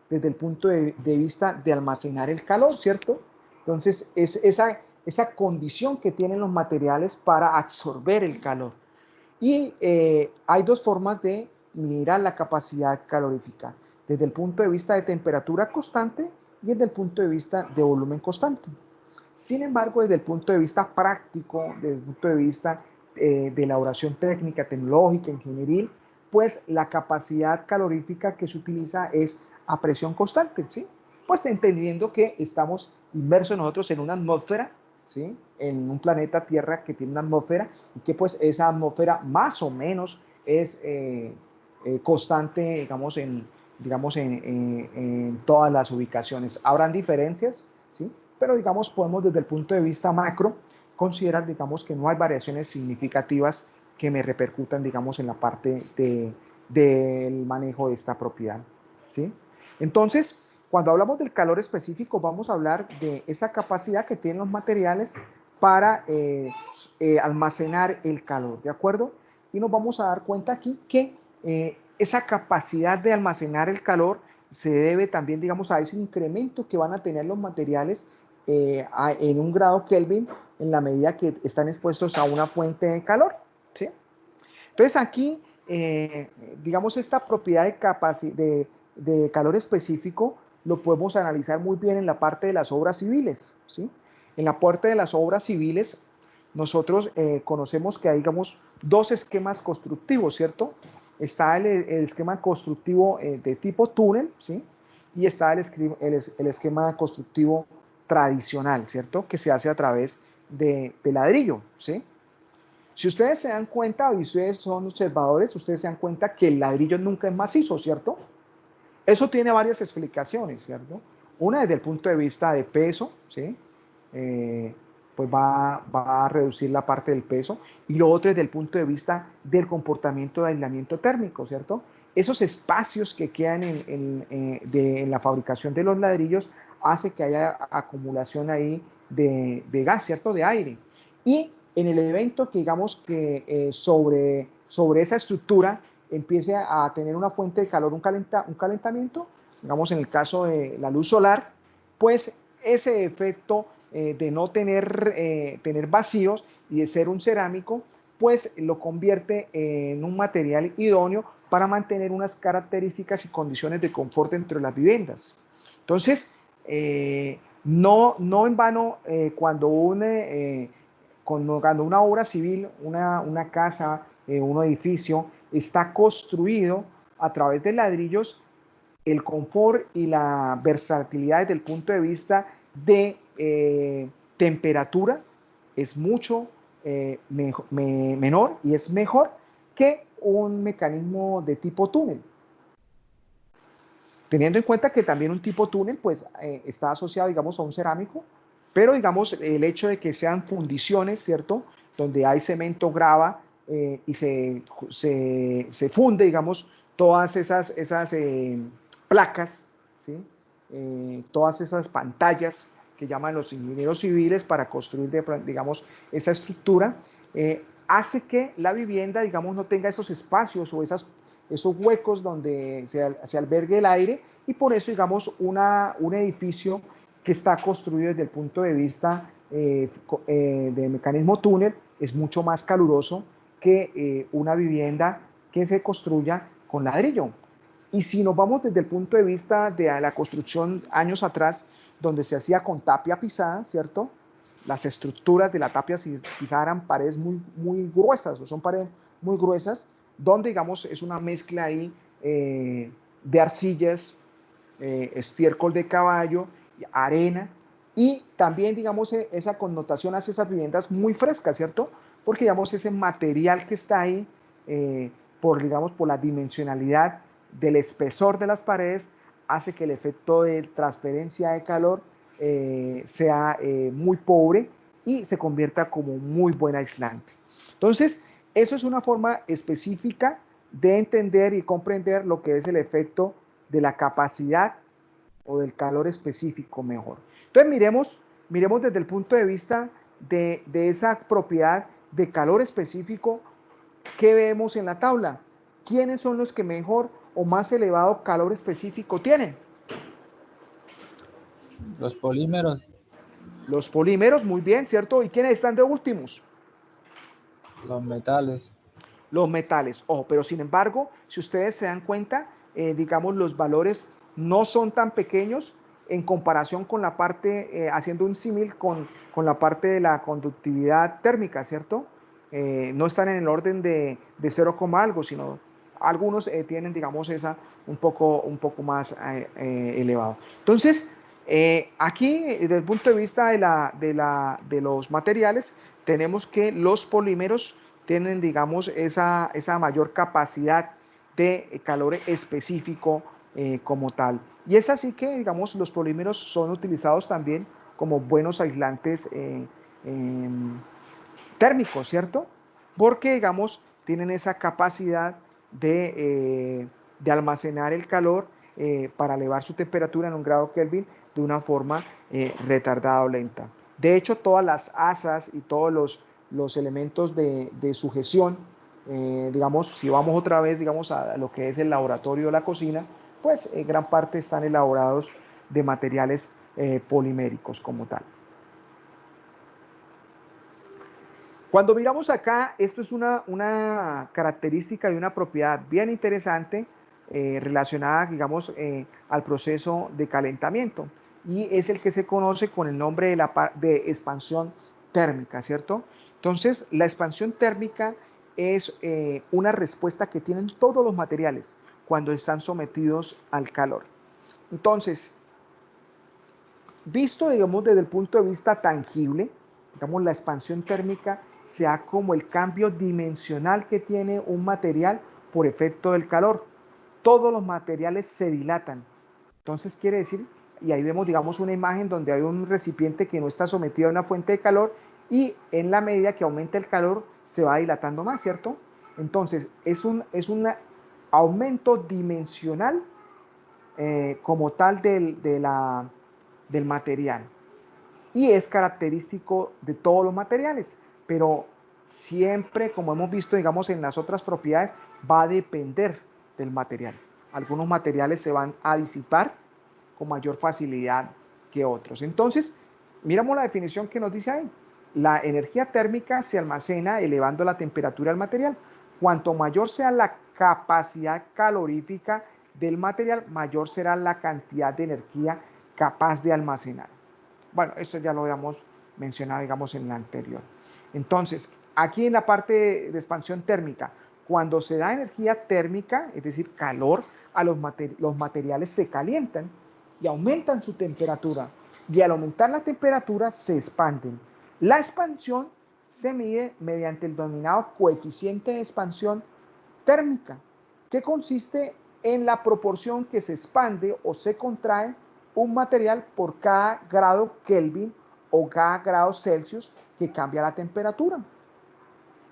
S1: desde el punto de vista de almacenar el calor, ¿cierto? Entonces, es esa condición que tienen los materiales para absorber el calor. Y hay dos formas de mirar la capacidad calorífica. desde el punto de vista de temperatura constante y desde el punto de vista de volumen constante. Sin embargo, desde el punto de vista práctico, desde el punto de vista de elaboración técnica, tecnológica, ingenieril, pues la capacidad calorífica que se utiliza es a presión constante, ¿sí? Pues entendiendo que estamos inmersos nosotros en una atmósfera, ¿sí? En un planeta Tierra que tiene una atmósfera y que pues esa atmósfera más o menos es constante, en todas las ubicaciones. Habrán diferencias, ¿sí? Pero digamos, podemos desde el punto de vista macro considerar, digamos, que no hay variaciones significativas que me repercutan, digamos, en la parte del manejo de esta propiedad, ¿sí? Entonces, cuando hablamos del calor específico, vamos a hablar de esa capacidad que tienen los materiales para almacenar el calor, ¿de acuerdo? Y nos vamos a dar cuenta aquí que esa capacidad de almacenar el calor se debe también, digamos, a ese incremento que van a tener los materiales en un grado Kelvin en la medida que están expuestos a una fuente de calor, ¿sí? Entonces aquí, digamos, esta propiedad de calor específico lo podemos analizar muy bien en la parte de las obras civiles, ¿sí? En la parte de las obras civiles, nosotros conocemos que hay, digamos, dos esquemas constructivos, ¿cierto? Está el esquema constructivo de tipo túnel, ¿sí? Y está el esquema constructivo tradicional, ¿cierto? Que se hace a través de ladrillo, ¿sí? Si ustedes se dan cuenta, y ustedes son observadores, ustedes se dan cuenta que el ladrillo nunca es macizo, ¿cierto? Eso tiene varias explicaciones, ¿cierto? Una desde el punto de vista de peso, ¿sí? Pues va a reducir la parte del peso. Y lo otro desde el punto de vista del comportamiento de aislamiento térmico, ¿cierto? Esos espacios que quedan en la fabricación de los ladrillos hace que haya acumulación ahí de gas, ¿cierto? De aire. Y en el evento que digamos que sobre esa estructura empiece a tener una fuente de calor, un calentamiento, digamos en el caso de la luz solar, pues ese efecto de no tener vacíos y de ser un cerámico, pues lo convierte en un material idóneo para mantener unas características y condiciones de confort dentro de las viviendas. Entonces, no en vano, cuando una obra civil, una casa, un edificio, está construido a través de ladrillos, el confort y la versatilidad desde el punto de vista de temperatura es mucho menor y es mejor que un mecanismo de tipo túnel. Teniendo en cuenta que también un tipo túnel pues está asociado, digamos, a un cerámico, pero digamos el hecho de que sean fundiciones, ¿cierto? Donde hay cemento, grava y se funde, digamos, todas esas placas, ¿sí? Todas esas pantallas que llaman los ingenieros civiles para construir, digamos, esa estructura, hace que la vivienda, digamos, no tenga esos espacios o esos huecos donde se albergue el aire, y por eso, digamos, un edificio que está construido desde el punto de vista de mecanismo túnel es mucho más caluroso que una vivienda que se construya con ladrillo. Y si nos vamos desde el punto de vista de la construcción años atrás, donde se hacía con tapia pisada, ¿cierto? Las estructuras de la tapia pisada eran paredes muy gruesas, o son paredes muy gruesas, donde, digamos, es una mezcla ahí de arcillas, estiércol de caballo, arena, y también, digamos, esa connotación hace esas viviendas muy frescas, ¿cierto? Porque, digamos, ese material que está ahí, por la dimensionalidad del espesor de las paredes, hace que el efecto de transferencia de calor sea muy pobre y se convierta como muy buen aislante. Entonces, eso es una forma específica de entender y comprender lo que es el efecto de la capacidad o del calor específico mejor. Entonces, miremos desde el punto de vista de esa propiedad de calor específico que vemos en la tabla. ¿Quiénes son los que mejor o más elevado calor específico tienen?
S8: Los polímeros.
S1: Los polímeros, muy bien, ¿cierto? ¿Y quiénes están de últimos?
S8: Los metales.
S1: Los metales. Ojo, pero sin embargo, si ustedes se dan cuenta, digamos, los valores no son tan pequeños en comparación con la parte, haciendo un símil con la parte de la conductividad térmica, ¿cierto? No están en el orden de 0, algo, sino algunos tienen, digamos, esa un poco más elevado. Entonces, aquí, desde el punto de vista de los materiales, tenemos que los polímeros tienen, digamos, esa mayor capacidad de calor específico como tal. Y es así que, digamos, los polímeros son utilizados también como buenos aislantes térmicos, ¿cierto? Porque, digamos, tienen esa capacidad de almacenar el calor para elevar su temperatura en 1 °C de una forma retardada o lenta. De hecho, todas las asas y todos los elementos de sujeción, digamos, si vamos otra vez, digamos, a lo que es el laboratorio o la cocina, pues gran parte están elaborados de materiales poliméricos como tal. Cuando miramos acá, esto es una característica y una propiedad bien interesante relacionada, digamos, al proceso de calentamiento, y es el que se conoce con el nombre de expansión térmica, ¿cierto? Entonces, la expansión térmica es una respuesta que tienen todos los materiales cuando están sometidos al calor. Entonces, visto, digamos, desde el punto de vista tangible, digamos, la expansión térmica sea como el cambio dimensional que tiene un material por efecto del calor. Todos los materiales se dilatan. Entonces quiere decir, y ahí vemos, digamos, una imagen donde hay un recipiente que no está sometido a una fuente de calor, y en la medida que aumenta el calor se va dilatando más, ¿cierto? Entonces es un aumento dimensional como tal del material, y es característico de todos los materiales, pero siempre, como hemos visto, digamos, en las otras propiedades, va a depender del material. Algunos materiales se van a disipar con mayor facilidad que otros. Entonces, miramos la definición que nos dice ahí. La energía térmica se almacena elevando la temperatura del material. Cuanto mayor sea la capacidad calorífica del material, mayor será la cantidad de energía capaz de almacenar. Bueno, eso ya lo habíamos mencionado, digamos, en la anterior. Entonces, aquí en la parte de expansión térmica, cuando se da energía térmica, es decir, calor, los materiales se calientan y aumentan su temperatura. Y al aumentar la temperatura, se expanden. La expansión se mide mediante el denominado coeficiente de expansión térmica, que consiste en la proporción que se expande o se contrae un material por cada grado Kelvin o cada grado Celsius que cambia la temperatura.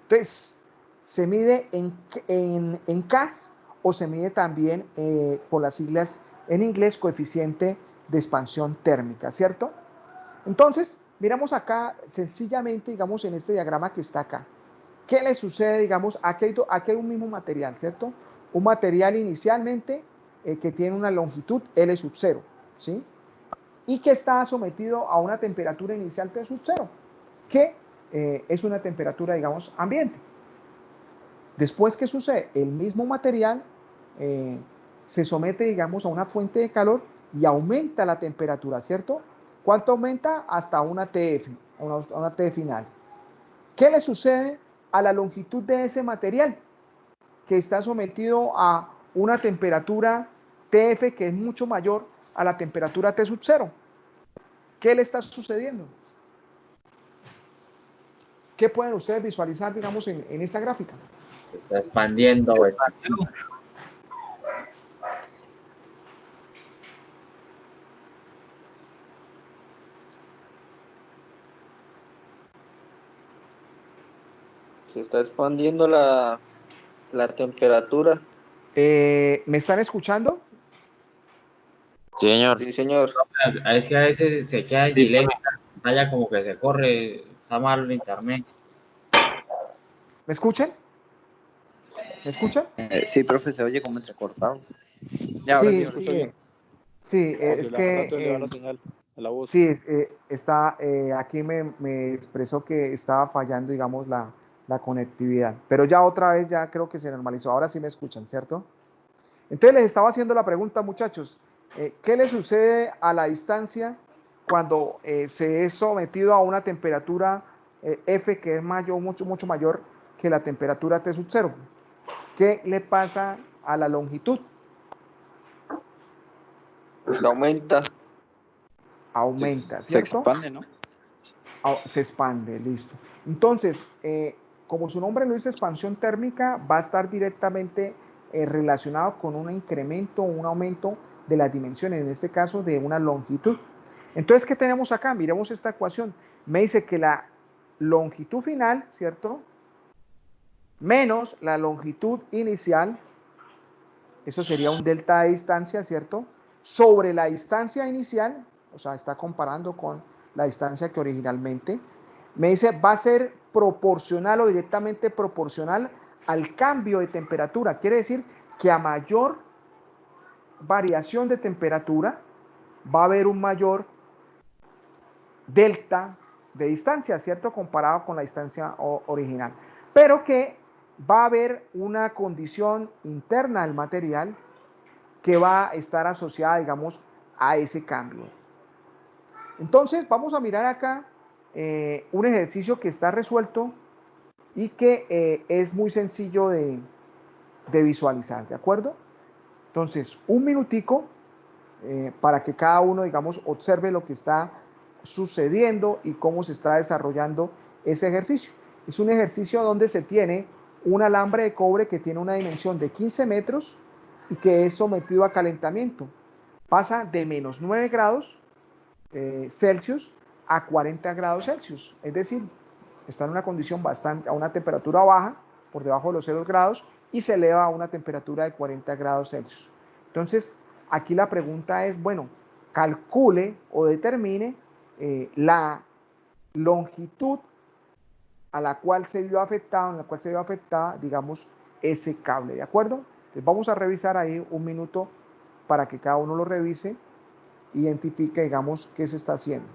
S1: Entonces, se mide en CAS, o se mide también por las siglas en inglés, coeficiente de expansión térmica, ¿cierto? Entonces, miramos acá sencillamente, digamos, en este diagrama que está acá. ¿Qué le sucede, digamos, aquí hay un mismo material, ¿cierto? Un material inicialmente que tiene una longitud L sub 0, ¿sí? Y que está sometido a una temperatura inicial T sub 0, que es una temperatura, digamos, ambiente. Después, ¿qué sucede? El mismo material se somete, digamos, a una fuente de calor y aumenta la temperatura, ¿cierto? ¿Cuánto aumenta? Hasta una TF, una T final. ¿Qué le sucede a la longitud de ese material que está sometido a una temperatura TF que es mucho mayor a la temperatura T sub 0? ¿Qué le está sucediendo? ¿Qué pueden ustedes visualizar, digamos, en esa gráfica?
S2: Se está expandiendo.
S5: Se está expandiendo la temperatura.
S1: ¿Me están escuchando?
S4: Sí, señor.
S5: Sí, señor.
S2: Es que a veces se queda en silencio, la pantalla como que se corre, está mal el internet.
S1: ¿Me escuchan? ¿Me escuchan?
S4: Sí, profe, se oye como entrecortado.
S3: Ya, ahora sí,
S1: Sí,
S3: me escucho bien.
S1: sí, es
S3: Hace rato le va
S1: que
S3: la señal, la voz.
S1: sí, está, aquí me expresó que estaba fallando, digamos, la conectividad, pero ya otra vez ya creo que se normalizó. Ahora sí me escuchan, ¿cierto? Entonces les estaba haciendo la pregunta, muchachos, ¿qué le sucede a la distancia cuando se es sometido a una temperatura F que es mayor, mucho mayor que la temperatura T sub 0? ¿Qué le pasa a la longitud?
S5: Pues aumenta.
S1: Aumenta,
S8: Se
S1: ¿cierto?
S8: expande, ¿no?
S1: Se expande, listo. Entonces, como su nombre lo dice, expansión térmica, va a estar directamente relacionado con un incremento o un aumento de las dimensiones, en este caso de una longitud. Entonces, ¿qué tenemos acá? Miremos esta ecuación. Me dice que la longitud final, ¿cierto? Menos la longitud inicial, eso sería un delta de distancia, ¿cierto? Sobre la distancia inicial, o sea, está comparando con la distancia que originalmente, me dice, va a ser proporcional o directamente proporcional al cambio de temperatura. Quiere decir que a mayor variación de temperatura, va a haber un mayor delta de distancia, ¿cierto? Comparado con la distancia original. Pero que va a haber una condición interna del material que va a estar asociada, digamos, a ese cambio. Entonces, vamos a mirar acá un ejercicio que está resuelto y que es muy sencillo de visualizar, ¿de acuerdo? Entonces, un minutico para que cada uno, digamos, observe lo que está sucediendo y cómo se está desarrollando ese ejercicio. Es un ejercicio donde se tiene un alambre de cobre que tiene una dimensión de 15 metros y que es sometido a calentamiento. Pasa de menos 9 grados Celsius a 40 grados Celsius. Es decir, está en una condición bastante, a una temperatura baja, por debajo de los 0 grados, y se eleva a una temperatura de 40 grados Celsius. Entonces, aquí la pregunta es, bueno, calcule o determine la longitud a la cual se vio afectado, en la cual se vio afectada, digamos, ese cable, ¿de acuerdo? Entonces vamos a revisar ahí un minuto para que cada uno lo revise, identifique, digamos, qué se está haciendo.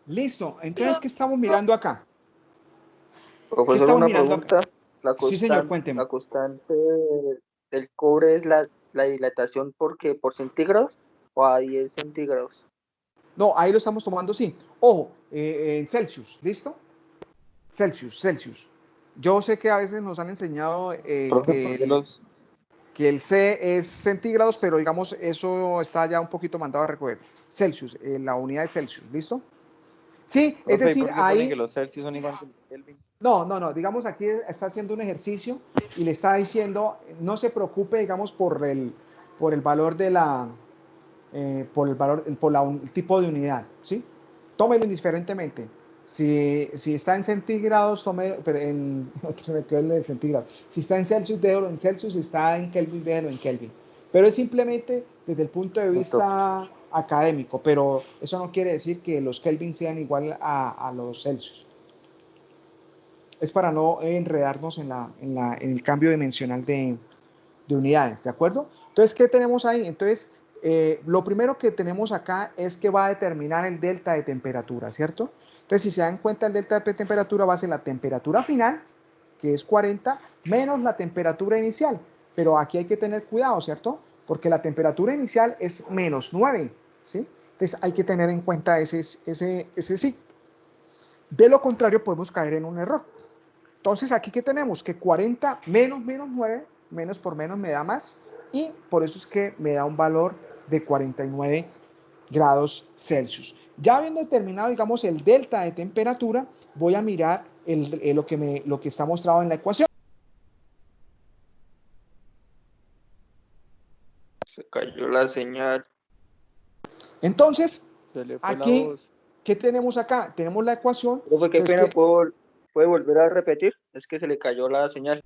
S1: Listo, entonces, ¿qué estamos mirando acá?
S5: Profesor, una pregunta.
S1: Sí, señor, cuénteme.
S5: La constante del cobre es la dilatación porque por centígrados o ahí es centígrados.
S1: No, ahí lo estamos tomando, sí. Ojo, en Celsius, ¿listo? Celsius. Yo sé que a veces nos han enseñado que el C es centígrados, pero digamos, eso está ya un poquito mandado a recoger. Celsius, la unidad de Celsius, ¿listo? Sí, es decir, ahí...
S8: que los Celsius son igual que Kelvin?
S1: No, digamos aquí está haciendo un ejercicio y le está diciendo, no se preocupe, digamos, por el valor de la, por el tipo de unidad, ¿sí? Tómelo indiferentemente. Si está en centígrados, tómelo, pero se me quedó el centígrado. Si está en Celsius, déjalo en Celsius, si está en Kelvin, déjalo en Kelvin. Pero es simplemente desde el punto de vista académico, pero eso no quiere decir que los Kelvin sean igual a los Celsius. Es para no enredarnos en el cambio dimensional de unidades, ¿de acuerdo? Entonces, ¿qué tenemos ahí? Entonces, lo primero que tenemos acá es que va a determinar el delta de temperatura, ¿cierto? Entonces, si se dan cuenta, el delta de temperatura va a ser la temperatura final, que es 40, menos la temperatura inicial. Pero aquí hay que tener cuidado, ¿cierto? Porque la temperatura inicial es menos 9, ¿sí? Entonces, hay que tener en cuenta ese sí. De lo contrario, podemos caer en un error. Entonces, aquí, ¿qué tenemos? Que 40 menos 9, menos por menos me da más, y por eso es que me da un valor de 49 grados Celsius. Ya habiendo determinado, digamos, el delta de temperatura, voy a mirar lo que está mostrado en la ecuación.
S5: Se cayó la señal.
S1: Entonces,
S3: Se le fue la
S1: aquí,
S3: voz.
S1: ¿qué tenemos acá? Tenemos la ecuación.
S5: Profe, qué
S1: Entonces,
S5: pena, ¿puede volver a repetir? Es que se le cayó la señal.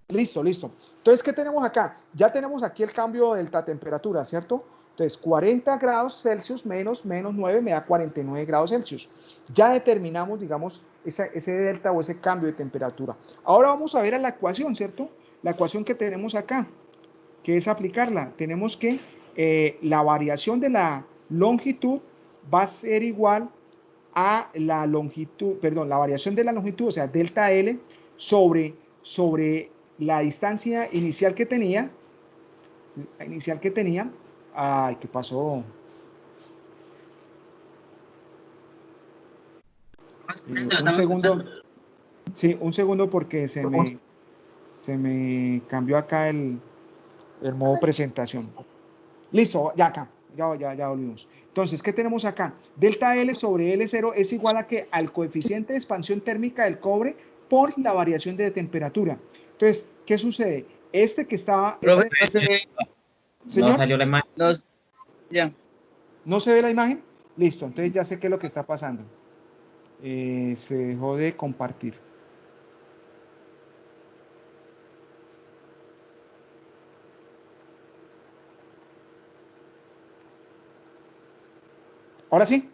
S1: Listo. Entonces, ¿qué tenemos acá? Ya tenemos aquí el cambio de delta temperatura, ¿cierto? Entonces, 40 grados Celsius menos 9 me da 49 grados Celsius. Ya determinamos, digamos, ese delta o ese cambio de temperatura. Ahora vamos a ver a la ecuación, ¿cierto? La ecuación que tenemos acá, que es aplicarla. Tenemos que la variación de la longitud va a ser igual a la longitud, perdón, la variación de la longitud, o sea, delta L sobre la distancia inicial que tenía, ay, ¿qué pasó? Un segundo, sí, un segundo porque se me cambió acá el modo presentación. Listo, ya acá, ya volvimos. Entonces, ¿qué tenemos acá? Delta L sobre L0 es igual a que al coeficiente de expansión térmica del cobre por la variación de temperatura. Entonces, ¿qué sucede? Este que estaba...
S2: Profe,
S1: ¿Señor?
S2: no salió la imagen.
S9: Ya.
S1: ¿No se ve la imagen? Listo, entonces ya sé qué es lo que está pasando. Se dejó de compartir. ¿Ahora sí?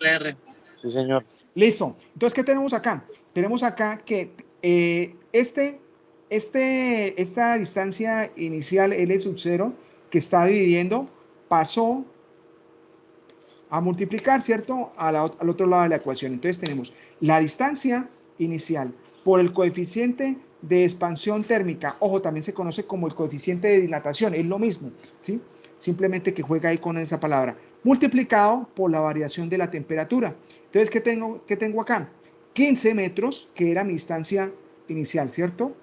S9: RR.
S4: Sí, señor.
S1: Listo. Entonces, ¿qué tenemos acá? Tenemos acá que esta distancia inicial L sub 0 que está dividiendo pasó a multiplicar, ¿cierto? Al otro lado de la ecuación. Entonces tenemos la distancia inicial por el coeficiente de expansión térmica. Ojo, también se conoce como el coeficiente de dilatación. Es lo mismo, ¿sí? Simplemente que juega ahí con esa palabra. Multiplicado por la variación de la temperatura. Entonces, ¿qué tengo acá? 15 metros, que era mi distancia inicial, ¿cierto?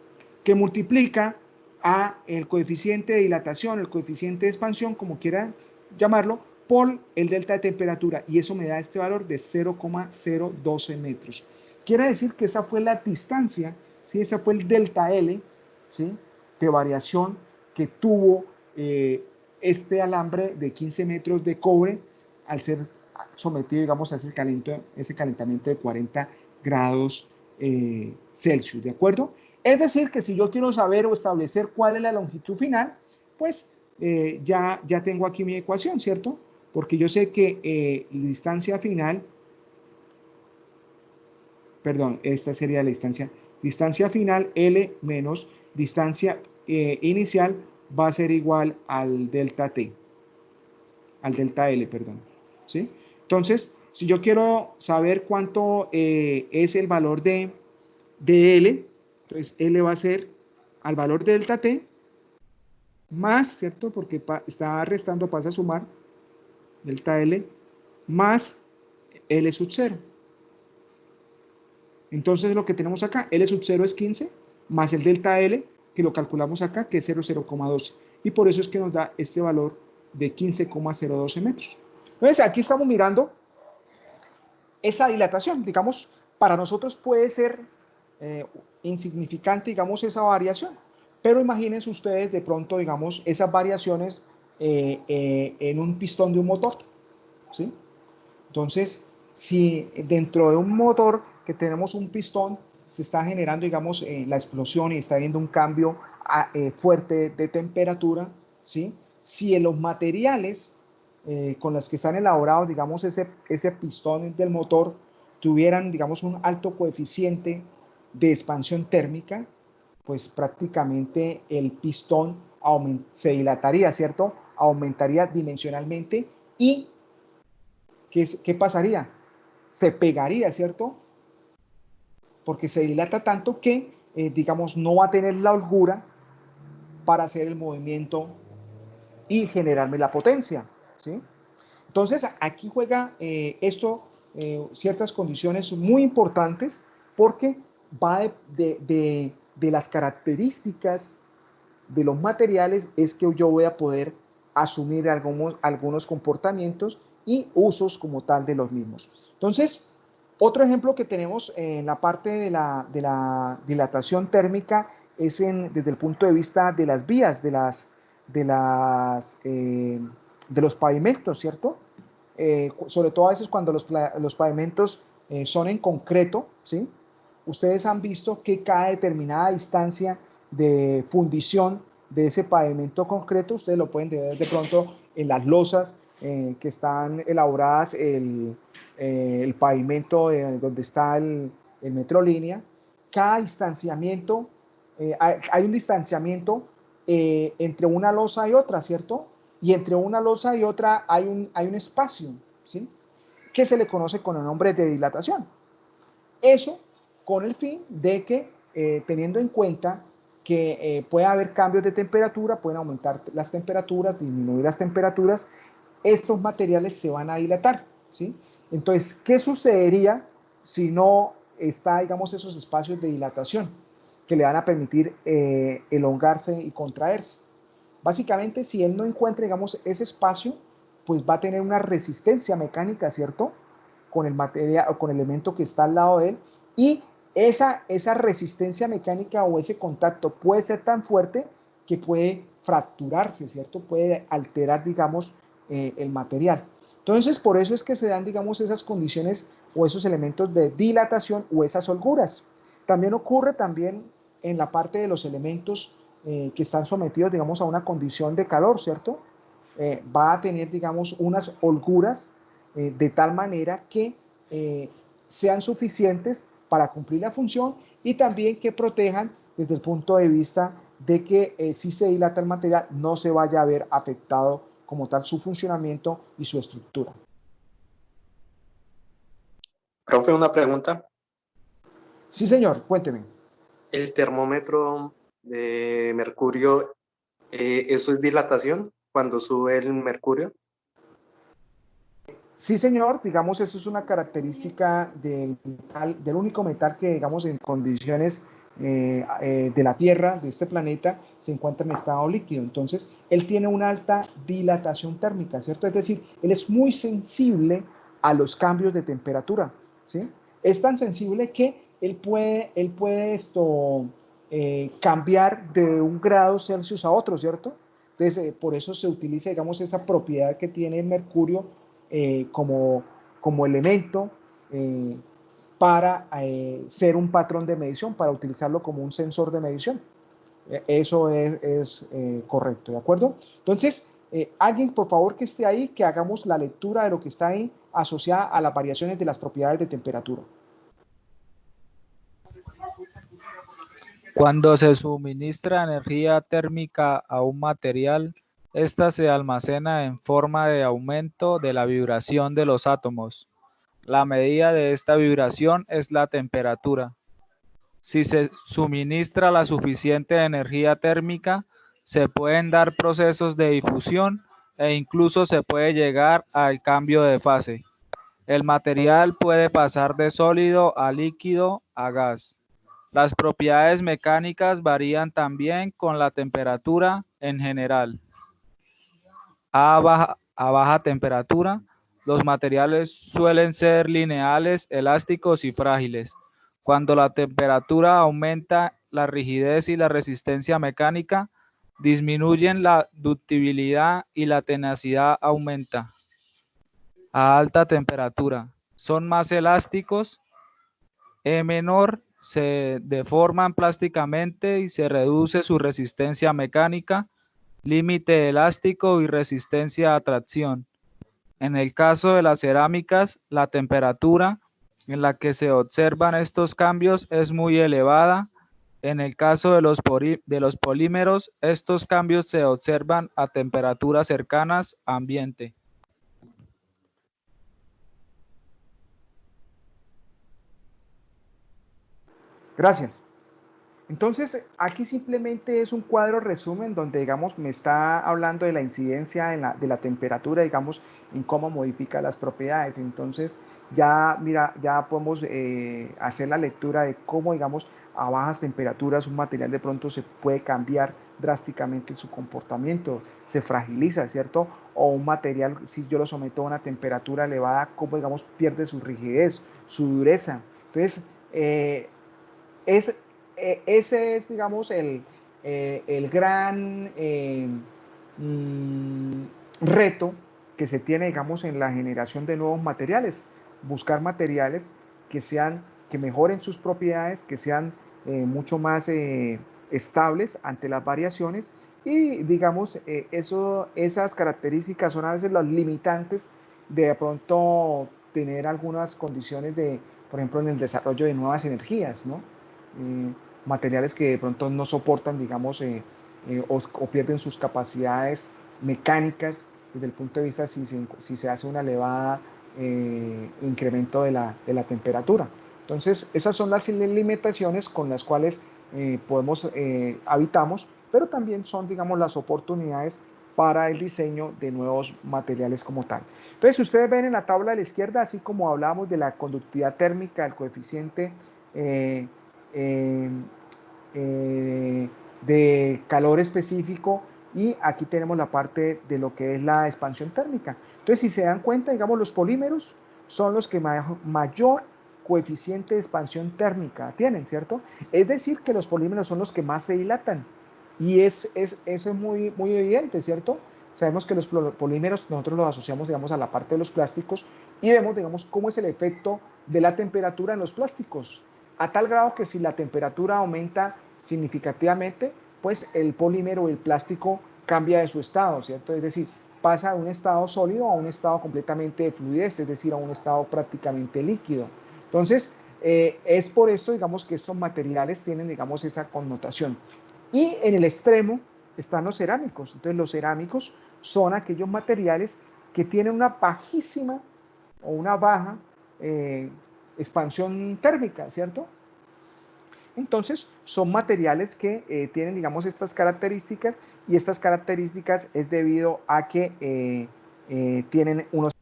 S1: Que multiplica a el coeficiente de dilatación, el coeficiente de expansión, como quiera llamarlo, por el delta de temperatura, y eso me da este valor de 0,012 metros. Quiere decir que esa fue la distancia, ¿sí? Esa fue el delta L, ¿sí? De variación que tuvo este alambre de 15 metros de cobre al ser sometido, digamos, a ese calentamiento de 40 grados Celsius, ¿de acuerdo? Es decir, que si yo quiero saber o establecer cuál es la longitud final, pues ya tengo aquí mi ecuación, ¿cierto? Porque yo sé que la distancia final, perdón, esta sería la distancia final L menos distancia inicial va a ser igual al delta T, al delta L, perdón, ¿sí? Entonces, si yo quiero saber cuánto es el valor de L, entonces L va a ser al valor de delta T más, ¿cierto? Porque está restando, pasa a sumar, delta L más L sub 0. Entonces lo que tenemos acá, L sub 0 es 15, más el delta L, que lo calculamos acá, que es 0,012. Y por eso es que nos da este valor de 15,012 metros. Entonces aquí estamos mirando esa dilatación. Digamos, para nosotros puede ser insignificante, digamos, esa variación. Pero imagínense ustedes de pronto, digamos, esas variaciones en un pistón de un motor, ¿sí? Entonces, si dentro de un motor que tenemos un pistón, se está generando, digamos, la explosión y está habiendo un cambio fuerte de temperatura, ¿sí? si en los materiales con los que están elaborados, digamos, ese pistón del motor, tuvieran, digamos, un alto coeficiente de expansión térmica, pues prácticamente el pistón se dilataría, ¿cierto? Aumentaría dimensionalmente y ¿qué pasaría? Se pegaría, ¿cierto? Porque se dilata tanto que, digamos, no va a tener la holgura para hacer el movimiento y generarme la potencia, ¿sí? Entonces, aquí juega ciertas condiciones muy importantes porque va de las características de los materiales es que yo voy a poder asumir algunos comportamientos y usos como tal de los mismos. Entonces, otro ejemplo que tenemos en la parte de la dilatación térmica es desde el punto de vista de las vías, de los pavimentos, ¿cierto? Sobre todo a veces cuando los pavimentos son en concreto, ¿sí? Ustedes han visto que cada determinada distancia de fundición de ese pavimento concreto, ustedes lo pueden ver de pronto en las losas que están elaboradas, el pavimento donde está el Metrolínea. Cada distanciamiento, hay un distanciamiento entre una losa y otra, ¿cierto? Y entre una losa y otra hay un espacio, ¿sí? Que se le conoce con el nombre de dilatación. Eso con el fin de que, teniendo en cuenta que puede haber cambios de temperatura, pueden aumentar las temperaturas, disminuir las temperaturas, estos materiales se van a dilatar, ¿sí? Entonces, ¿qué sucedería si no está, digamos, esos espacios de dilatación que le van a permitir elongarse y contraerse? Básicamente, si él no encuentra, digamos, ese espacio, pues va a tener una resistencia mecánica, ¿cierto? Con el material o con el elemento que está al lado de él, y esa resistencia mecánica o ese contacto puede ser tan fuerte que puede fracturarse, ¿cierto? Puede alterar, digamos, el material. Entonces, por eso es que se dan, digamos, esas condiciones o esos elementos de dilatación o esas holguras. También ocurre en la parte de los elementos que están sometidos, digamos, a una condición de calor, ¿cierto? Va a tener, digamos, unas holguras de tal manera que sean suficientes para cumplir la función y también que protejan desde el punto de vista de que si se dilata el material no se vaya a ver afectado como tal su funcionamiento y su estructura.
S9: Profe, una pregunta.
S1: Sí, señor, cuénteme.
S9: ¿El termómetro de mercurio, eso es dilatación cuando sube el mercurio?
S1: Sí, señor, digamos, eso es una característica del único metal que, digamos, en condiciones de la Tierra, de este planeta, se encuentra en estado líquido. Entonces, él tiene una alta dilatación térmica, ¿cierto? Es decir, él es muy sensible a los cambios de temperatura, ¿sí? Es tan sensible que él puede cambiar de 1 grado Celsius a otro, ¿cierto? Entonces, por eso se utiliza, digamos, esa propiedad que tiene el mercurio como elemento para ser un patrón de medición, para utilizarlo como un sensor de medición. Eso es correcto, ¿de acuerdo? Entonces, alguien, por favor, que esté ahí, que hagamos la lectura de lo que está ahí asociada a las variaciones de las propiedades de temperatura.
S10: Cuando se suministra energía térmica a un material, esta se almacena en forma de aumento de la vibración de los átomos. La medida de esta vibración es la temperatura. Si se suministra la suficiente energía térmica, se pueden dar procesos de difusión e incluso se puede llegar al cambio de fase. El material puede pasar de sólido a líquido a gas. Las propiedades mecánicas varían también con la temperatura en general. A baja temperatura, los materiales suelen ser lineales, elásticos y frágiles. Cuando la temperatura aumenta, la rigidez y la resistencia mecánica disminuyen, la ductibilidad y la tenacidad aumenta. A alta temperatura, son más elásticos, E menor, se deforman plásticamente y se reduce su resistencia mecánica. límite elástico y resistencia a tracción. En el caso de las cerámicas, la temperatura en la que se observan estos cambios es muy elevada. En el caso de los polímeros, estos cambios se observan a temperaturas cercanas a ambiente.
S1: Gracias. Entonces, aquí simplemente es un cuadro resumen donde, digamos, me está hablando de la incidencia de la temperatura, digamos, en cómo modifica las propiedades. Entonces, ya, mira, ya podemos hacer la lectura de cómo, digamos, a bajas temperaturas un material de pronto se puede cambiar drásticamente su comportamiento, se fragiliza, ¿cierto? O un material, si yo lo someto a una temperatura elevada, cómo, digamos, pierde su rigidez, su dureza. Entonces, es, ese es, digamos, el gran reto que se tiene, digamos, en la generación de nuevos materiales. Buscar materiales que mejoren sus propiedades, que sean mucho más estables ante las variaciones y, digamos, esas características son a veces las limitantes de pronto tener algunas condiciones por ejemplo, en el desarrollo de nuevas energías, ¿no? Materiales que de pronto no soportan, digamos, o pierden sus capacidades mecánicas desde el punto de vista si se hace una elevada incremento de la temperatura. Entonces, esas son las limitaciones con las cuales habitamos, pero también son, digamos, las oportunidades para el diseño de nuevos materiales como tal. Entonces, ustedes ven en la tabla de la izquierda, así como hablábamos de la conductividad térmica, el coeficiente de calor específico, y aquí tenemos la parte de lo que es la expansión térmica. Entonces, si se dan cuenta, digamos, los polímeros son los que mayor coeficiente de expansión térmica tienen, ¿cierto? Es decir, que los polímeros son los que más se dilatan, y eso es muy, muy evidente, ¿cierto? Sabemos que los polímeros nosotros los asociamos, digamos, a la parte de los plásticos, y vemos, digamos, cómo es el efecto de la temperatura en los plásticos, a tal grado que si la temperatura aumenta significativamente, pues el polímero o el plástico cambia de su estado, ¿cierto? Es decir, pasa de un estado sólido a un estado completamente de fluidez, es decir, a un estado prácticamente líquido. Entonces, es por esto, digamos, que estos materiales tienen, digamos, esa connotación. Y en el extremo están los cerámicos. Entonces, los cerámicos son aquellos materiales que tienen una bajísima o una baja expansión térmica, ¿cierto? Entonces, son materiales que tienen, digamos, estas características, y estas características es debido a que tienen unos...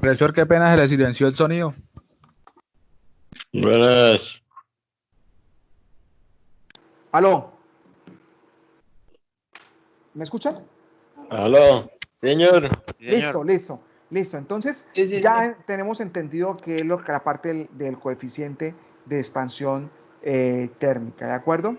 S10: Profesor, qué pena, se le silenció el sonido.
S11: Buenas.
S1: ¿Aló? ¿Me escuchan?
S11: Aló, señor.
S1: Listo, listo, listo. Entonces, ya tenemos entendido qué es la parte del coeficiente de expansión térmica, ¿de acuerdo?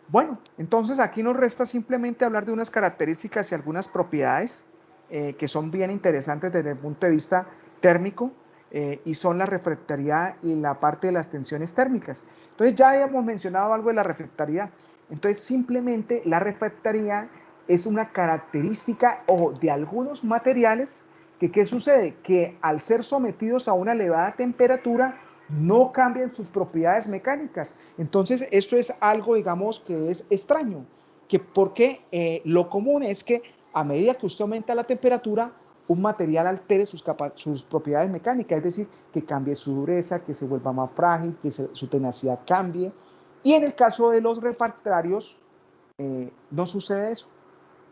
S1: Bueno, entonces aquí nos resta simplemente hablar de unas características y algunas propiedades que son bien interesantes desde el punto de vista térmico, y son la refractariedad y la parte de las tensiones térmicas. Entonces, ya habíamos mencionado algo de la refractariedad. Entonces, simplemente la refractariedad es una característica de algunos materiales que, ¿qué sucede? Que al ser sometidos a una elevada temperatura no cambian sus propiedades mecánicas. Entonces, esto es algo, digamos, que es extraño, porque lo común es que a medida que usted aumenta la temperatura, un material altere sus propiedades mecánicas, es decir, que cambie su dureza, que se vuelva más frágil, que su tenacidad cambie. Y en el caso de los refractarios, no sucede eso.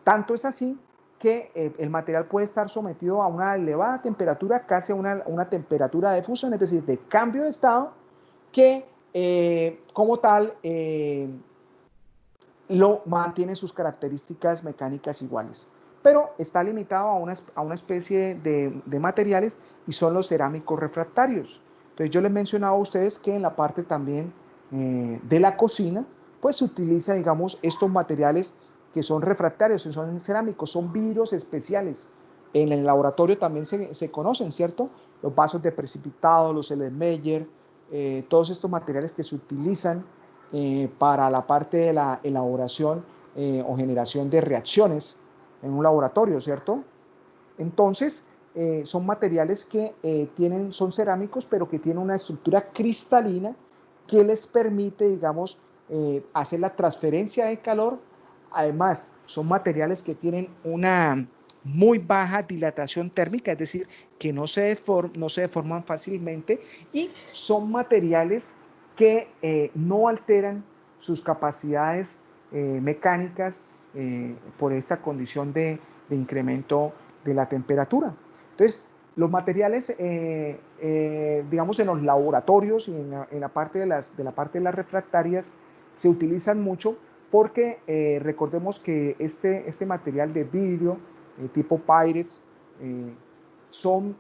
S1: Tanto es así que el material puede estar sometido a una elevada temperatura, casi a una temperatura de fusión, es decir, de cambio de estado, que como tal lo mantiene sus características mecánicas iguales, pero está limitado a una especie de materiales, y son los cerámicos refractarios. Entonces, yo les mencionaba a ustedes que en la parte también de la cocina, pues se utiliza, digamos, estos materiales que son refractarios, que son cerámicos, son vidrios especiales En el laboratorio también se conocen, ¿cierto? Los vasos de precipitado, los Erlenmeyer, todos estos materiales que se utilizan para la parte de la elaboración o generación de reacciones en un laboratorio, ¿cierto? Entonces, son materiales que son cerámicos, pero que tienen una estructura cristalina que les permite, digamos, hacer la transferencia de calor. Además, son materiales que tienen una muy baja dilatación térmica, es decir, que no se deforman fácilmente, y son materiales que no alteran sus capacidades mecánicas por esta condición de incremento de la temperatura. Entonces, los materiales, digamos, en los laboratorios y en la parte de las refractarias se utilizan mucho porque recordemos que este material de vidrio tipo Pyrex son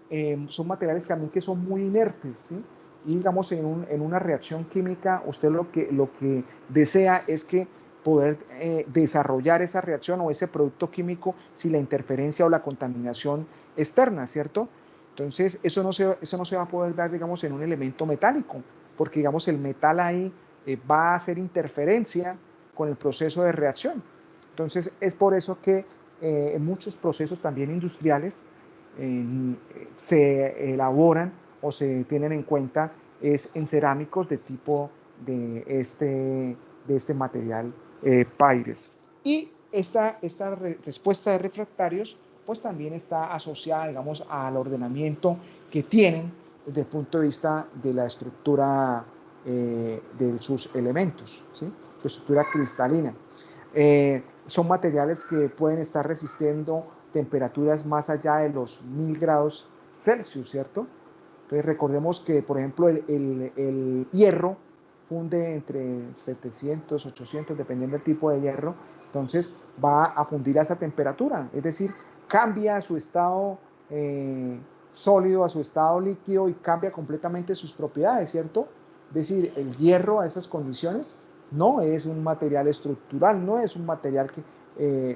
S1: materiales también que son muy inertes, ¿sí? Y digamos, en una reacción química, usted lo que desea es que poder desarrollar esa reacción o ese producto químico sin la interferencia o la contaminación externa, ¿cierto? Entonces, eso no se va a poder dar, digamos, en un elemento metálico, porque, digamos, el metal ahí va a hacer interferencia con el proceso de reacción. Entonces, es por eso que en muchos procesos también industriales se elaboran o se tienen en cuenta en cerámicos de tipo de este material Pyrex. Y esta respuesta de refractarios pues también está asociada, digamos, al ordenamiento que tienen desde el punto de vista de la estructura de sus elementos, ¿sí? Su estructura cristalina. Son materiales que pueden estar resistiendo temperaturas más allá de los 1000 grados Celsius, ¿cierto? Entonces recordemos que, por ejemplo, el hierro funde entre 700, 800, dependiendo del tipo de hierro, entonces va a fundir a esa temperatura, es decir, cambia su estado sólido a su estado líquido y cambia completamente sus propiedades, ¿cierto? Es decir, el hierro a esas condiciones no es un material estructural, no es un material que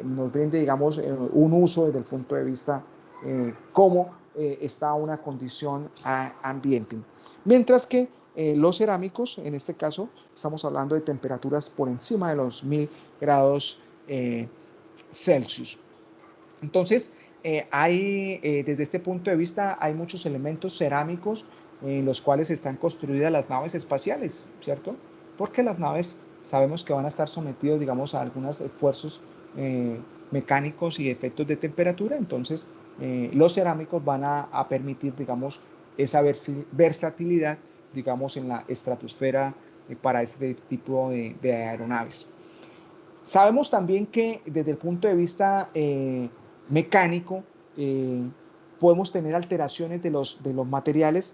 S1: nos brinde, digamos, un uso desde el punto de vista cómo está una condición ambiente. Mientras que los cerámicos, en este caso, estamos hablando de temperaturas por encima de los 1000 grados Celsius. Entonces, desde este punto de vista, hay muchos elementos cerámicos en los cuales están construidas las naves espaciales, ¿cierto? Porque las naves sabemos que van a estar sometidos, digamos, a algunos esfuerzos mecánicos y efectos de temperatura. Entonces, los cerámicos van a permitir, digamos, esa versatilidad, digamos, en la estratosfera para este tipo de aeronaves. Sabemos también que desde el punto de vista mecánico podemos tener alteraciones de los materiales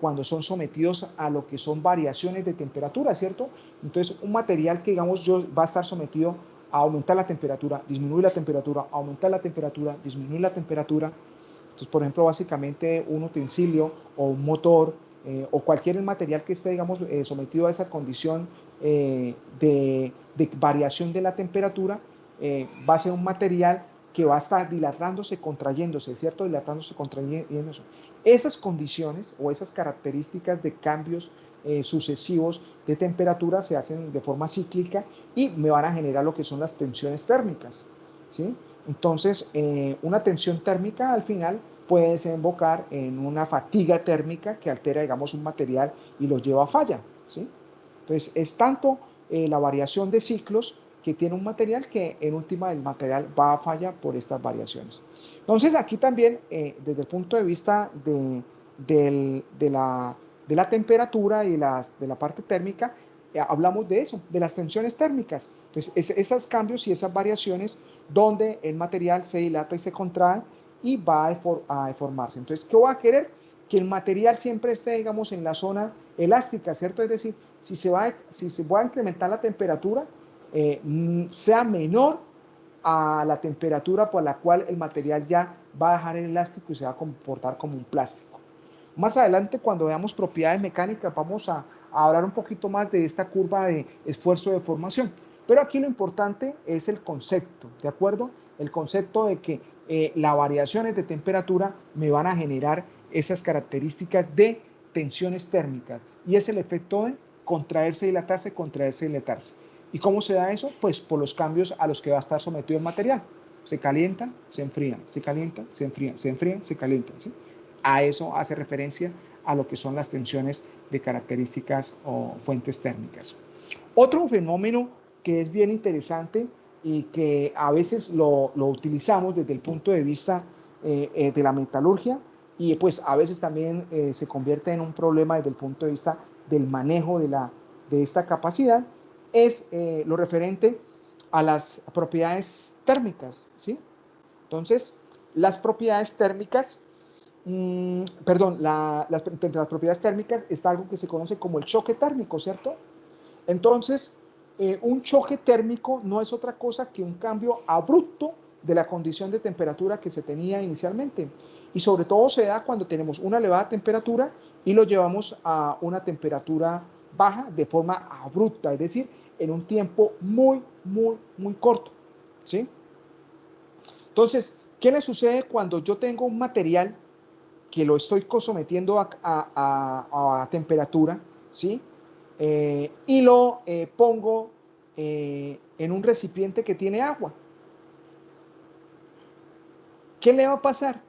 S1: cuando son sometidos a lo que son variaciones de temperatura, ¿cierto? Entonces, un material que, digamos, va a estar sometido a aumentar la temperatura, disminuir la temperatura, aumentar la temperatura, disminuir la temperatura. Entonces, por ejemplo, básicamente un utensilio o un motor o cualquier material que esté, digamos, sometido a esa condición de variación de la temperatura, va a ser un material que va a estar dilatándose, contrayéndose, ¿cierto? Dilatándose, contrayéndose. Esas condiciones o esas características de cambios sucesivos de temperatura se hacen de forma cíclica y me van a generar lo que son las tensiones térmicas, ¿sí? Entonces, una tensión térmica al final puede desembocar en una fatiga térmica que altera, digamos, un material y lo lleva a falla, ¿sí? Entonces, es tanto la variación de ciclos que tiene un material que en última el material va a falla por estas variaciones. Entonces, aquí también, desde el punto de vista de la temperatura y de la parte térmica, hablamos de eso, de las tensiones térmicas. Entonces, esos cambios y esas variaciones donde el material se dilata y se contrae y va a deformarse. Entonces, ¿qué va a querer? Que el material siempre esté, digamos, en la zona elástica, ¿cierto? Es decir, si se va a incrementar la temperatura, sea menor a la temperatura por la cual el material ya va a dejar el elástico y se va a comportar como un plástico. Más adelante, cuando veamos propiedades mecánicas, vamos a hablar un poquito más de esta curva de esfuerzo de deformación. Pero aquí lo importante es el concepto, ¿de acuerdo? El concepto de que las variaciones de temperatura me van a generar esas características de tensiones térmicas. Y es el efecto de contraerse, dilatarse, contraerse, dilatarse. ¿Y cómo se da eso? Pues por los cambios a los que va a estar sometido el material. Se calientan, se enfrían, se calientan, se enfrían, se enfrían, se calientan, ¿sí? A eso hace referencia a lo que son las tensiones de características o fuentes térmicas. Otro fenómeno que es bien interesante y que a veces lo utilizamos desde el punto de vista de la metalurgia y pues a veces también se convierte en un problema desde el punto de vista del manejo de esta capacidad, es lo referente a las propiedades térmicas, ¿sí? Entonces, las propiedades térmicas, entre las propiedades térmicas está algo que se conoce como el choque térmico, ¿cierto? Entonces, un choque térmico no es otra cosa que un cambio abrupto de la condición de temperatura que se tenía inicialmente. Y sobre todo se da cuando tenemos una elevada temperatura y lo llevamos a una temperatura baja de forma abrupta, es decir, en un tiempo muy, muy, muy corto, ¿sí? Entonces, ¿qué le sucede cuando yo tengo un material que lo estoy sometiendo a temperatura, ¿sí? Y lo pongo en un recipiente que tiene agua? ¿Qué le va a pasar?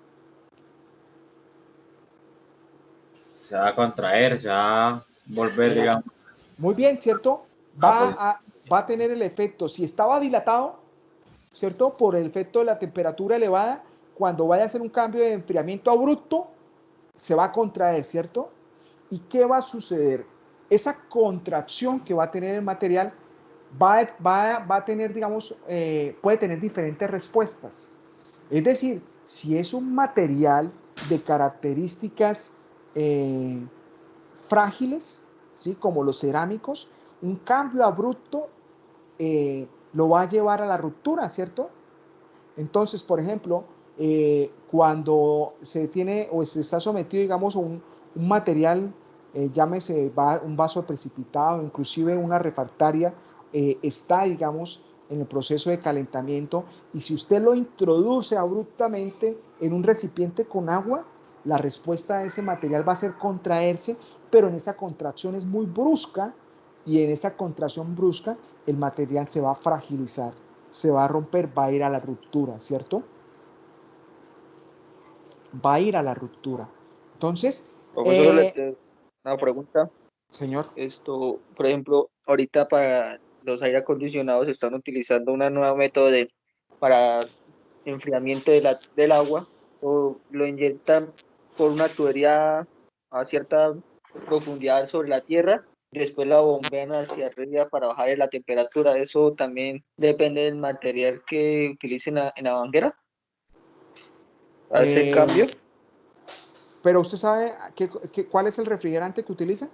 S2: Se va a contraer, se va a volver, digamos.
S1: Muy bien, ¿cierto? Va a tener el efecto, si estaba dilatado, ¿cierto? Por el efecto de la temperatura elevada, cuando vaya a hacer un cambio de enfriamiento abrupto, se va a contraer, ¿cierto? ¿Y qué va a suceder? Esa contracción que va a tener el material va a tener, digamos, puede tener diferentes respuestas. Es decir, si es un material de características frágiles, ¿sí? Como los cerámicos, un cambio abrupto lo va a llevar a la ruptura, ¿cierto? Entonces, por ejemplo, cuando se tiene o se está sometido, digamos, a un material, llámese un vaso precipitado, inclusive una refractaria, está, digamos, en el proceso de calentamiento, y si usted lo introduce abruptamente en un recipiente con agua, la respuesta de ese material va a ser contraerse, pero en esa contracción es muy brusca, y en esa contracción brusca el material se va a fragilizar, se va a romper, va a ir a la ruptura, ¿cierto? Va a ir a la ruptura. Entonces,
S5: Profesor, le tengo una pregunta.
S1: Señor.
S5: Por ejemplo, ahorita para los aire acondicionados están utilizando una nueva método para enfriamiento del agua, o lo inyectan por una tubería a cierta profundidad sobre la tierra, después la bombean hacia arriba para bajar la temperatura. Eso también depende del material que utilicen en la manguera. ¿Hace cambio?
S1: Pero usted sabe cuál es el refrigerante que utiliza.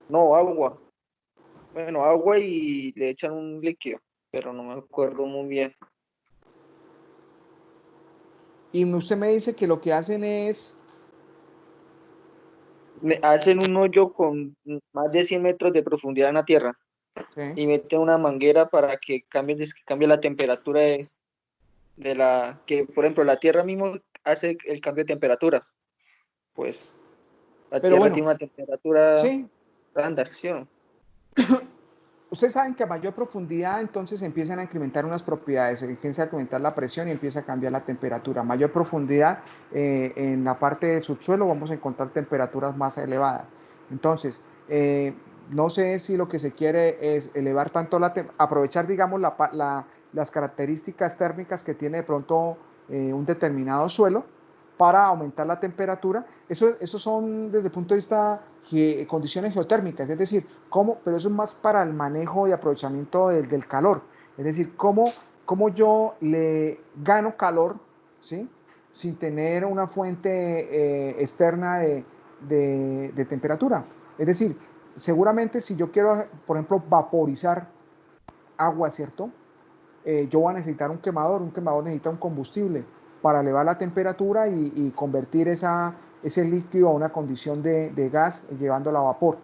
S5: No, agua. Bueno, agua y le echan un líquido, pero no me acuerdo muy bien.
S1: Y usted me dice que lo que hacen es...
S5: Hacen un hoyo con más de 100 metros de profundidad en la tierra, sí, y meten una manguera para que cambie la temperatura de la... que, por ejemplo, la tierra mismo hace el cambio de temperatura. Pues la tierra tiene una temperatura estándar, ¿sí?
S1: Ustedes saben que a mayor profundidad entonces empiezan a incrementar unas propiedades, empieza a incrementar la presión y empieza a cambiar la temperatura. A mayor profundidad en la parte del subsuelo vamos a encontrar temperaturas más elevadas. Entonces, no sé si lo que se quiere es elevar tanto aprovechar, digamos, las características térmicas que tiene de pronto un determinado suelo para aumentar la temperatura. Eso son desde el punto de vista condiciones geotérmicas, es decir, pero eso es más para el manejo y aprovechamiento del calor, es decir, cómo yo le gano calor, ¿sí? Sin tener una fuente externa de temperatura. Es decir, seguramente si yo quiero, por ejemplo, vaporizar agua, ¿cierto? Yo voy a necesitar un quemador necesita un combustible para elevar la temperatura y convertir ese líquido a una condición de gas, llevándolo a vapor.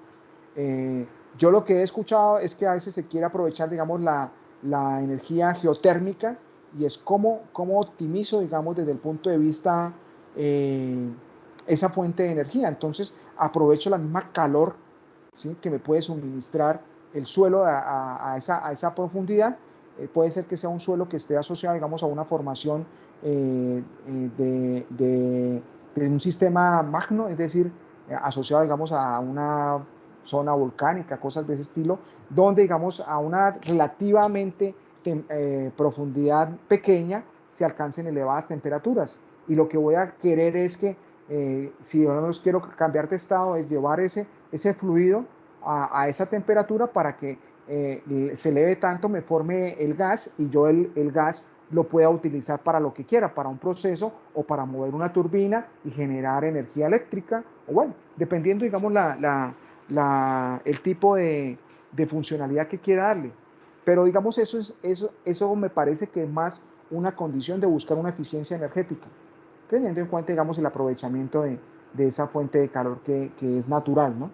S1: Yo lo que he escuchado es que a veces se quiere aprovechar, digamos, la energía geotérmica y es cómo optimizo, digamos, desde el punto de vista esa fuente de energía. Entonces aprovecho la misma calor, ¿sí?, que me puede suministrar el suelo a esa profundidad. Puede ser que sea un suelo que esté asociado, digamos, a una formación de un sistema magno, es decir, asociado, digamos, a una zona volcánica, cosas de ese estilo, donde, digamos, a una relativamente profundidad pequeña se alcancen elevadas temperaturas. Y lo que voy a querer es que, si yo no los quiero cambiar de estado, es llevar ese fluido a esa temperatura para que se eleve tanto, me forme el gas y yo el gas lo pueda utilizar para lo que quiera, para un proceso o para mover una turbina y generar energía eléctrica, o bueno, dependiendo, digamos, el tipo de funcionalidad que quiera darle. Pero, digamos, eso me parece que es más una condición de buscar una eficiencia energética, teniendo en cuenta, digamos, el aprovechamiento de esa fuente de calor que es natural, ¿no?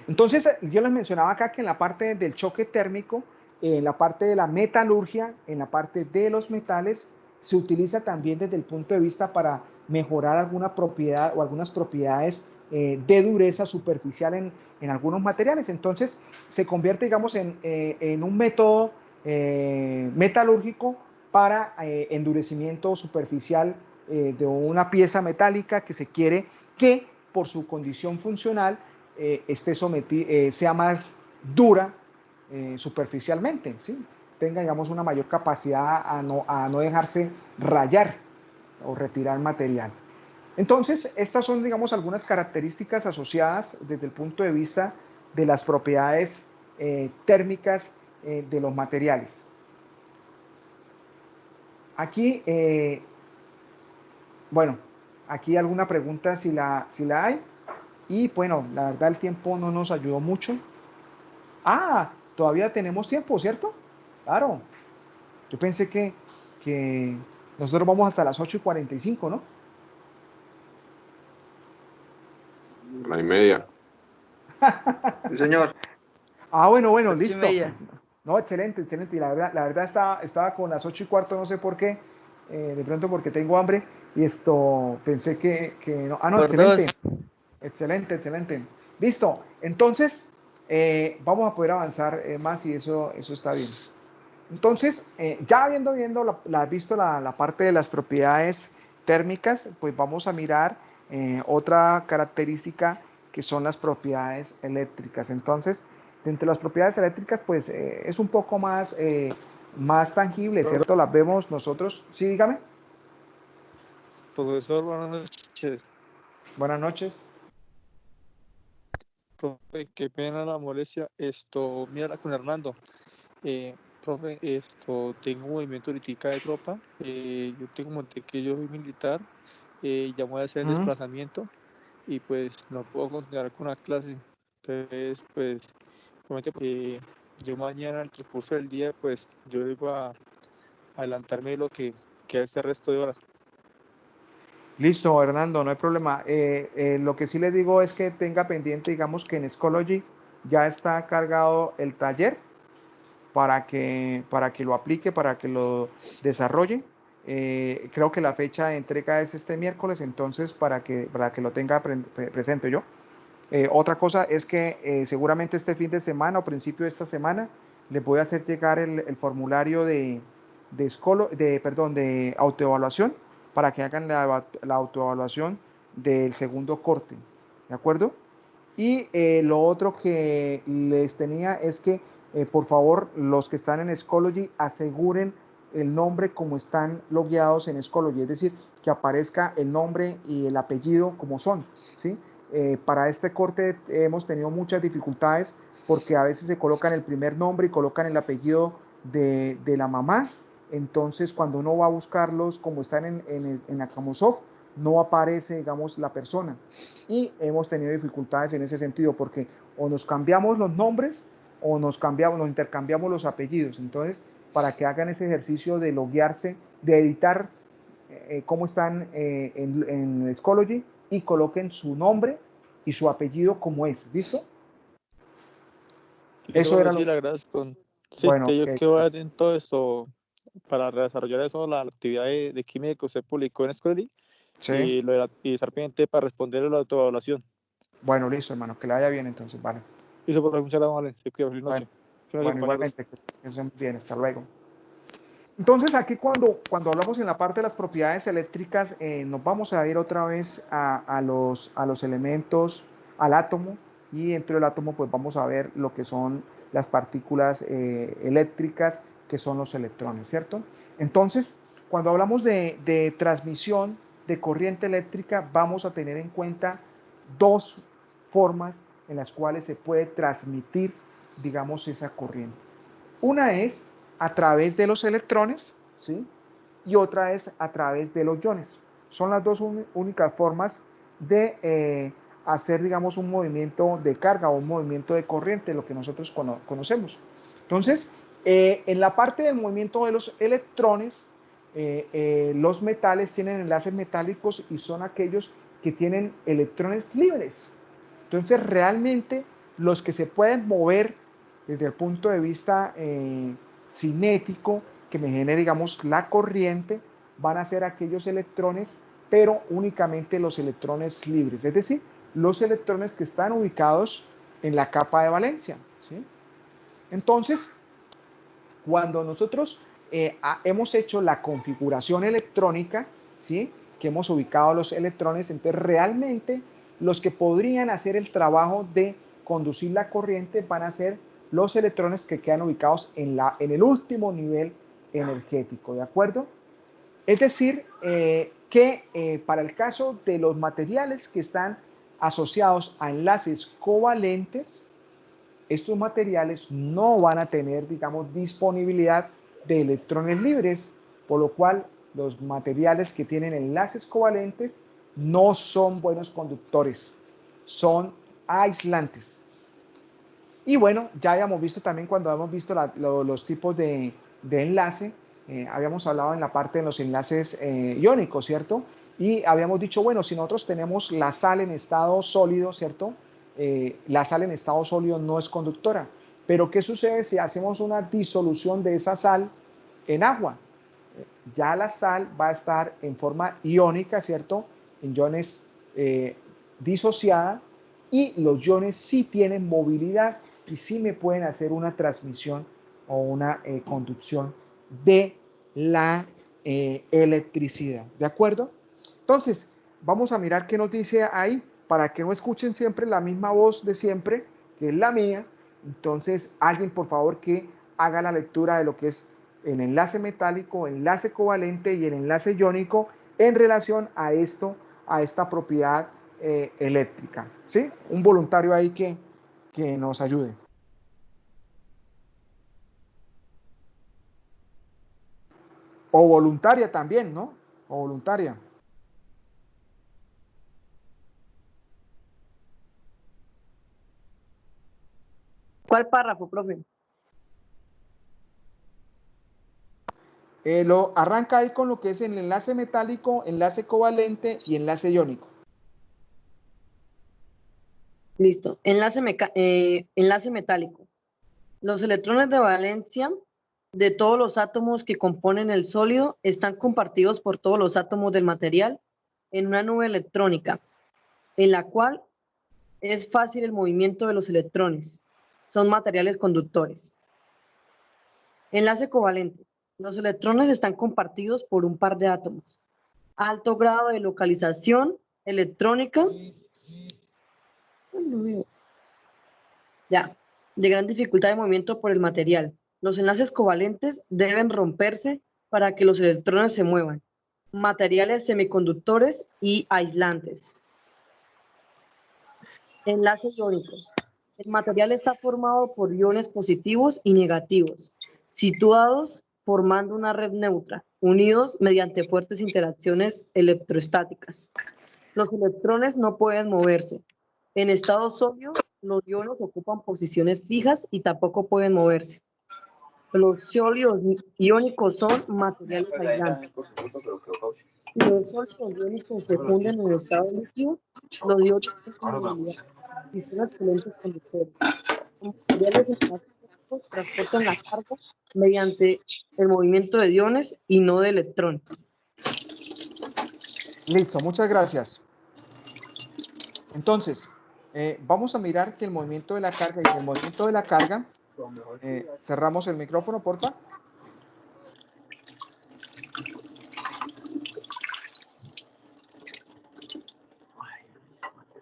S1: Entonces, yo les mencionaba acá que en la parte del choque térmico, en la parte de la metalurgia, en la parte de los metales, se utiliza también desde el punto de vista para mejorar alguna propiedad o algunas propiedades de dureza superficial en algunos materiales. Entonces, se convierte, digamos, en un método metalúrgico para endurecimiento superficial de una pieza metálica que se quiere que, por su condición funcional, sea más dura superficialmente, ¿sí?, tenga, digamos, una mayor capacidad a no dejarse rayar o retirar material. Entonces, estas son, digamos, algunas características asociadas desde el punto de vista de las propiedades térmicas de los materiales. Aquí, bueno, aquí alguna pregunta si la hay. Y bueno, la verdad el tiempo no nos ayudó mucho. Ah, todavía tenemos tiempo, ¿cierto? Claro. Yo pensé que nosotros vamos hasta las 8:45, ¿no?
S12: 1:30.
S5: Sí, señor.
S1: Ah, bueno,
S5: 8:30.
S1: listo. No, excelente. Y la verdad estaba con las 8:15, no sé por qué. De pronto porque tengo hambre y pensé que no. Ah, no,
S5: Por
S1: excelente.
S5: dos.
S1: Excelente. Listo. Entonces, vamos a poder avanzar más y eso está bien. Entonces, ya visto la parte de las propiedades térmicas, pues vamos a mirar otra característica que son las propiedades eléctricas. Entonces, entre las propiedades eléctricas, pues es un poco más tangible, ¿cierto? Las vemos nosotros. Sí, dígame.
S3: Profesor, buenas noches.
S1: Buenas noches.
S3: Profe, qué pena la molestia. Mira con Hernando. Profe, tengo un movimiento ahorita de tropa. Yo tengo monté que yo soy militar. Ya voy a hacer el desplazamiento y pues no puedo continuar con la clase. Entonces, pues, yo mañana, al transcurso del día, pues, yo iba a adelantarme de lo que queda este resto de horas.
S1: Listo, Hernando, no hay problema. Lo que sí les digo es que tenga pendiente, digamos, que en Schoology ya está cargado el taller para que lo aplique, para que lo desarrolle. Creo que la fecha de entrega es este miércoles, entonces para que lo tenga presente yo. Otra cosa es que seguramente este fin de semana o principio de esta semana les voy a hacer llegar el formulario de autoevaluación para que hagan la autoevaluación del segundo corte, ¿de acuerdo? Y lo otro que les tenía es que, por favor, los que están en Schoology aseguren el nombre como están logueados en Schoology, es decir, que aparezca el nombre y el apellido como son, ¿sí? Para este corte hemos tenido muchas dificultades porque a veces se colocan el primer nombre y colocan el apellido de la mamá. Entonces, cuando uno va a buscarlos como están en Acamosoft, no aparece, digamos, la persona. Y hemos tenido dificultades en ese sentido porque o nos cambiamos los nombres o nos intercambiamos los apellidos. Entonces, para que hagan ese ejercicio de loguearse, de editar cómo están en Schoology y coloquen su nombre y su apellido como es. ¿Listo? Eso era
S3: sí,
S1: lo.
S3: le agradezco. Sí,
S1: Bueno,
S3: yo quedo atento a esto. para desarrollar eso, la actividad de química que usted publicó en Scholarly,
S1: Sí.
S3: y estar pendiente para responder a la autoevaluación.
S1: Bueno, listo, hermano, que le vaya bien entonces, vale.
S3: Listo, por muchas gracias, vale. Se cuida, feliz noche.
S1: Bueno, igualmente, que estén bien, hasta luego. Entonces, aquí cuando hablamos en la parte de las propiedades eléctricas, nos vamos a ir otra vez a los elementos, al átomo, y dentro del átomo pues vamos a ver lo que son las partículas eléctricas, que son los electrones, ¿cierto? Entonces, cuando hablamos de transmisión de corriente eléctrica, vamos a tener en cuenta dos formas en las cuales se puede transmitir, digamos, esa corriente. Una es a través de los electrones, ¿sí? Y otra es a través de los iones. Son las dos únicas formas de hacer, digamos, un movimiento de carga o un movimiento de corriente, lo que nosotros conocemos. Entonces, en la parte del movimiento de los electrones, los metales tienen enlaces metálicos y son aquellos que tienen electrones libres. Entonces, realmente, los que se pueden mover desde el punto de vista cinético, que me genere, digamos, la corriente, van a ser aquellos electrones, pero únicamente los electrones libres, es decir, los electrones que están ubicados en la capa de valencia, ¿sí? Entonces, cuando nosotros hemos hecho la configuración electrónica, ¿sí?, que hemos ubicado los electrones, entonces realmente los que podrían hacer el trabajo de conducir la corriente van a ser los electrones que quedan ubicados en el último nivel energético, ¿de acuerdo? Es decir, que para el caso de los materiales que están asociados a enlaces covalentes, estos materiales no van a tener, digamos, disponibilidad de electrones libres, por lo cual los materiales que tienen enlaces covalentes no son buenos conductores, son aislantes. Y bueno, ya habíamos visto también cuando hemos visto los tipos de enlace, habíamos hablado en la parte de los enlaces iónicos, ¿cierto? Y habíamos dicho, bueno, si nosotros tenemos la sal en estado sólido, ¿cierto? La sal en estado sólido no es conductora. Pero ¿qué sucede si hacemos una disolución de esa sal en agua? Ya la sal va a estar en forma iónica, ¿cierto? En iones disociada, y los iones sí tienen movilidad y sí me pueden hacer una transmisión o una conducción de la electricidad, ¿de acuerdo? Entonces, vamos a mirar qué nos dice ahí, para que no escuchen siempre la misma voz de siempre, que es la mía. Entonces, alguien por favor que haga la lectura de lo que es el enlace metálico, enlace covalente y el enlace iónico en relación a esto, a esta propiedad eléctrica, ¿sí? Un voluntario ahí que nos ayude. O voluntaria también, ¿no? O voluntaria.
S12: ¿Cuál párrafo, profe?
S1: Lo arranca ahí con lo que es el enlace metálico, enlace covalente y enlace iónico.
S12: Listo. Enlace metálico. Los electrones de valencia de todos los átomos que componen el sólido están compartidos por todos los átomos del material en una nube electrónica, en la cual es fácil el movimiento de los electrones. Son materiales conductores. Enlace covalente. Los electrones están compartidos por un par de átomos. Alto grado de localización electrónica. Ya, de gran dificultad de movimiento por el material. Los enlaces covalentes deben romperse para que los electrones se muevan. Materiales semiconductores y aislantes. Enlaces iónicos. El material está formado por iones positivos y negativos, situados formando una red neutra, unidos mediante fuertes interacciones electrostáticas. Los electrones no pueden moverse. En estado sólido, los iones ocupan posiciones fijas y tampoco pueden moverse. Los sólidos iónicos son materiales aislantes. Si los sólidos iónicos se funden en el estado líquido, los iones tienen movilidad y son excelentes conductores. Los materiales transportan la carga mediante el movimiento de iones y no de electrones.
S1: Listo, muchas gracias. Entonces, vamos a mirar que el movimiento de la carga y el movimiento de la carga, cerramos el micrófono, porfa.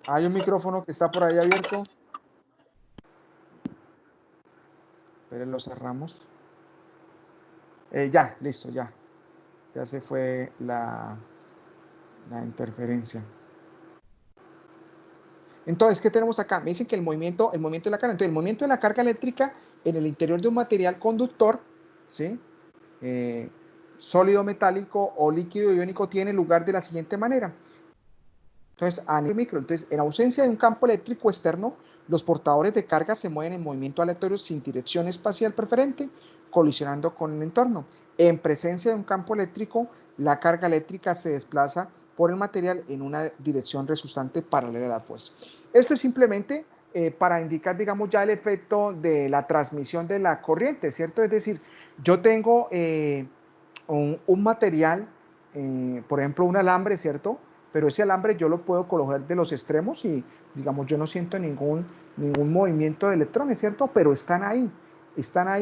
S1: Hay un micrófono que está por ahí abierto. Pero lo cerramos. Ya, listo, ya. Ya se fue la interferencia. Entonces, ¿qué tenemos acá? Me dicen que el movimiento de la carga. Entonces, el movimiento de la carga eléctrica en el interior de un material conductor, ¿sí? Sólido metálico o líquido iónico tiene lugar de la siguiente manera. Entonces, a nivel micro, entonces, en ausencia de un campo eléctrico externo, los portadores de carga se mueven en movimiento aleatorio sin dirección espacial preferente, colisionando con el entorno. En presencia de un campo eléctrico, la carga eléctrica se desplaza por el material en una dirección resultante paralela a la fuerza. Esto es simplemente para indicar, digamos, ya el efecto de la transmisión de la corriente, ¿cierto? Es decir, yo tengo un material, por ejemplo, un alambre, ¿cierto? Pero ese alambre yo lo puedo colocar de los extremos y, digamos, yo no siento ningún movimiento de electrones, ¿cierto? Pero están ahí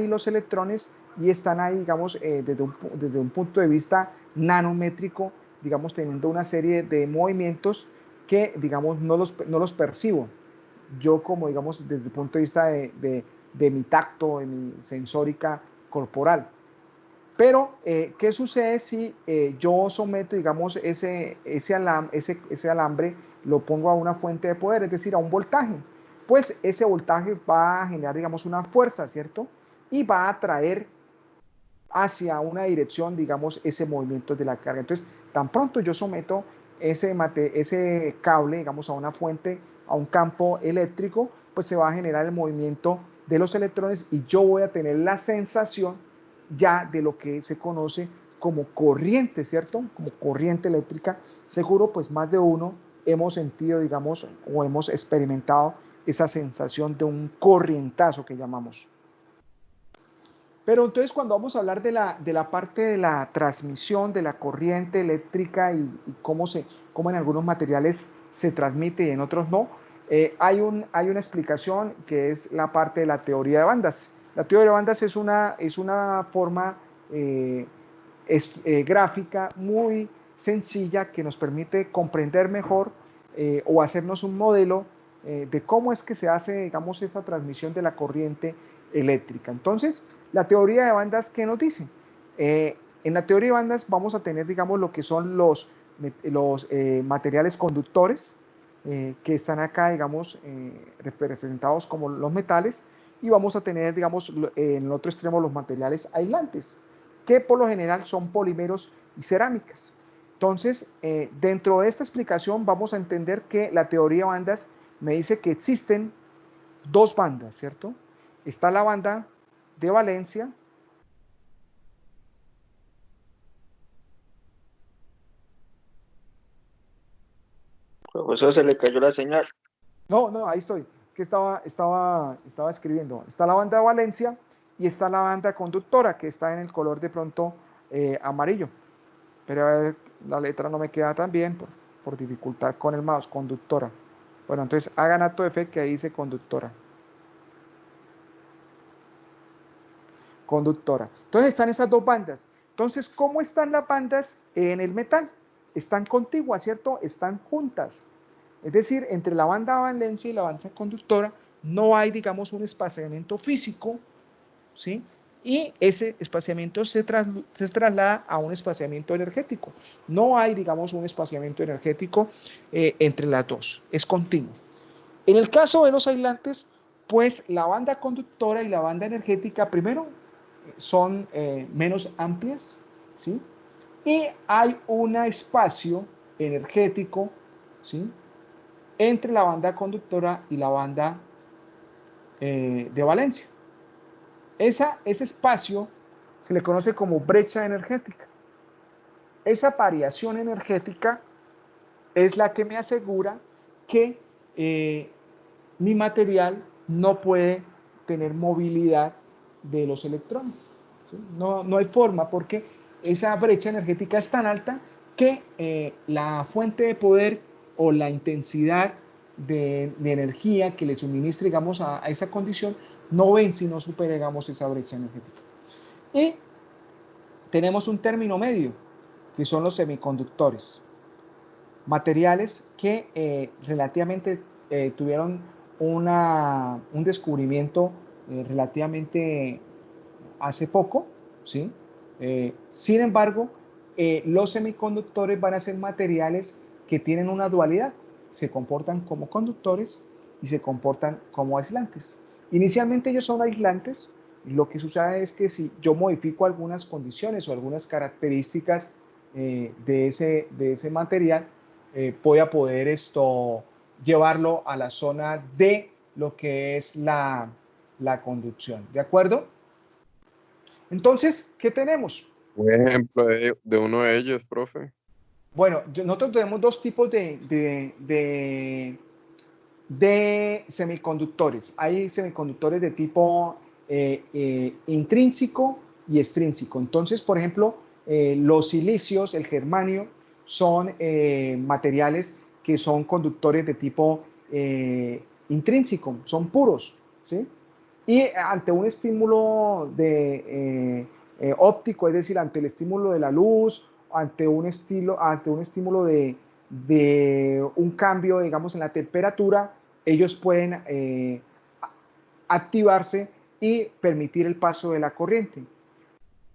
S1: los electrones y están ahí, digamos, desde un punto de vista nanométrico, digamos, teniendo una serie de movimientos que, digamos, no los percibo. Yo como, digamos, desde el punto de vista de mi tacto, de mi sensórica corporal. Pero, ¿qué sucede si yo someto, digamos, ese alambre, lo pongo a una fuente de poder, es decir, a un voltaje? Pues ese voltaje va a generar, digamos, una fuerza, ¿cierto? Y va a atraer hacia una dirección, digamos, ese movimiento de la carga. Entonces, tan pronto yo someto ese cable, digamos, a una fuente, a un campo eléctrico, pues se va a generar el movimiento de los electrones y yo voy a tener la sensación ya de lo que se conoce como corriente, ¿cierto? Como corriente eléctrica. Seguro, pues más de uno hemos sentido, digamos, o hemos experimentado esa sensación de un corrientazo que llamamos. Pero entonces cuando vamos a hablar de la parte de la transmisión de la corriente eléctrica y cómo en algunos materiales se transmite y en otros no, hay una explicación que es la parte de la teoría de bandas. La teoría de bandas es una forma gráfica muy sencilla que nos permite comprender mejor o hacernos un modelo de cómo es que se hace, digamos, esa transmisión de la corriente eléctrica. Entonces, la teoría de bandas, ¿qué nos dice? En la teoría de bandas vamos a tener, digamos, lo que son los materiales conductores, que están acá, digamos, representados como los metales, y vamos a tener, digamos, en el otro extremo los materiales aislantes, que por lo general son polímeros y cerámicas. Entonces, dentro de esta explicación vamos a entender que la teoría de bandas me dice que existen dos bandas, ¿cierto? Está la banda de valencia,
S5: Profesor, se le cayó la señal.
S1: no, ahí estoy, que estaba escribiendo. Está la banda de valencia y está la banda conductora, que está en el color de pronto amarillo. Pero a ver, la letra no me queda tan bien por dificultad con el mouse, conductora. Bueno, entonces hagan acto de fe que ahí dice conductora. Conductora. Entonces están esas dos bandas. Entonces, ¿cómo están las bandas en el metal? Están contiguas, ¿cierto? Están juntas. Es decir, entre la banda valencia y la banda conductora no hay, digamos, un espaciamiento físico, ¿sí? Y ese espaciamiento se traslada a un espaciamiento energético. No hay, digamos, un espaciamiento energético entre las dos. Es continuo. En el caso de los aislantes, pues la banda conductora y la banda energética, primero, son menos amplias, ¿sí? Y hay un espacio energético, ¿sí?, entre la banda conductora y la banda de valencia. Ese espacio se le conoce como brecha energética. Esa variación energética es la que me asegura que mi material no puede tener movilidad de los electrones, ¿sí? No hay forma porque esa brecha energética es tan alta que la fuente de poder o la intensidad de energía que le suministre, digamos, a esa condición no ven si no supera, digamos, esa brecha energética. Y tenemos un término medio, que son los semiconductores, materiales que relativamente tuvieron un descubrimiento relativamente hace poco, ¿sí? Sin embargo, los semiconductores van a ser materiales que tienen una dualidad, se comportan como conductores y se comportan como aislantes. Inicialmente ellos son aislantes. Lo que sucede es que si yo modifico algunas condiciones o algunas características de ese material, voy a poder llevarlo a la zona de lo que es la conducción. ¿De acuerdo? Entonces, ¿qué tenemos?
S13: Un ejemplo de uno de ellos, profe.
S1: Bueno, nosotros tenemos dos tipos de semiconductores. Hay semiconductores de tipo intrínseco y extrínseco. Entonces, por ejemplo, los silicios, el germanio, son materiales que son conductores de tipo intrínseco, son puros, ¿sí? Y ante un estímulo óptico, es decir, ante el estímulo de la luz, ante un estímulo de un cambio, digamos, en la temperatura, ellos pueden activarse y permitir el paso de la corriente.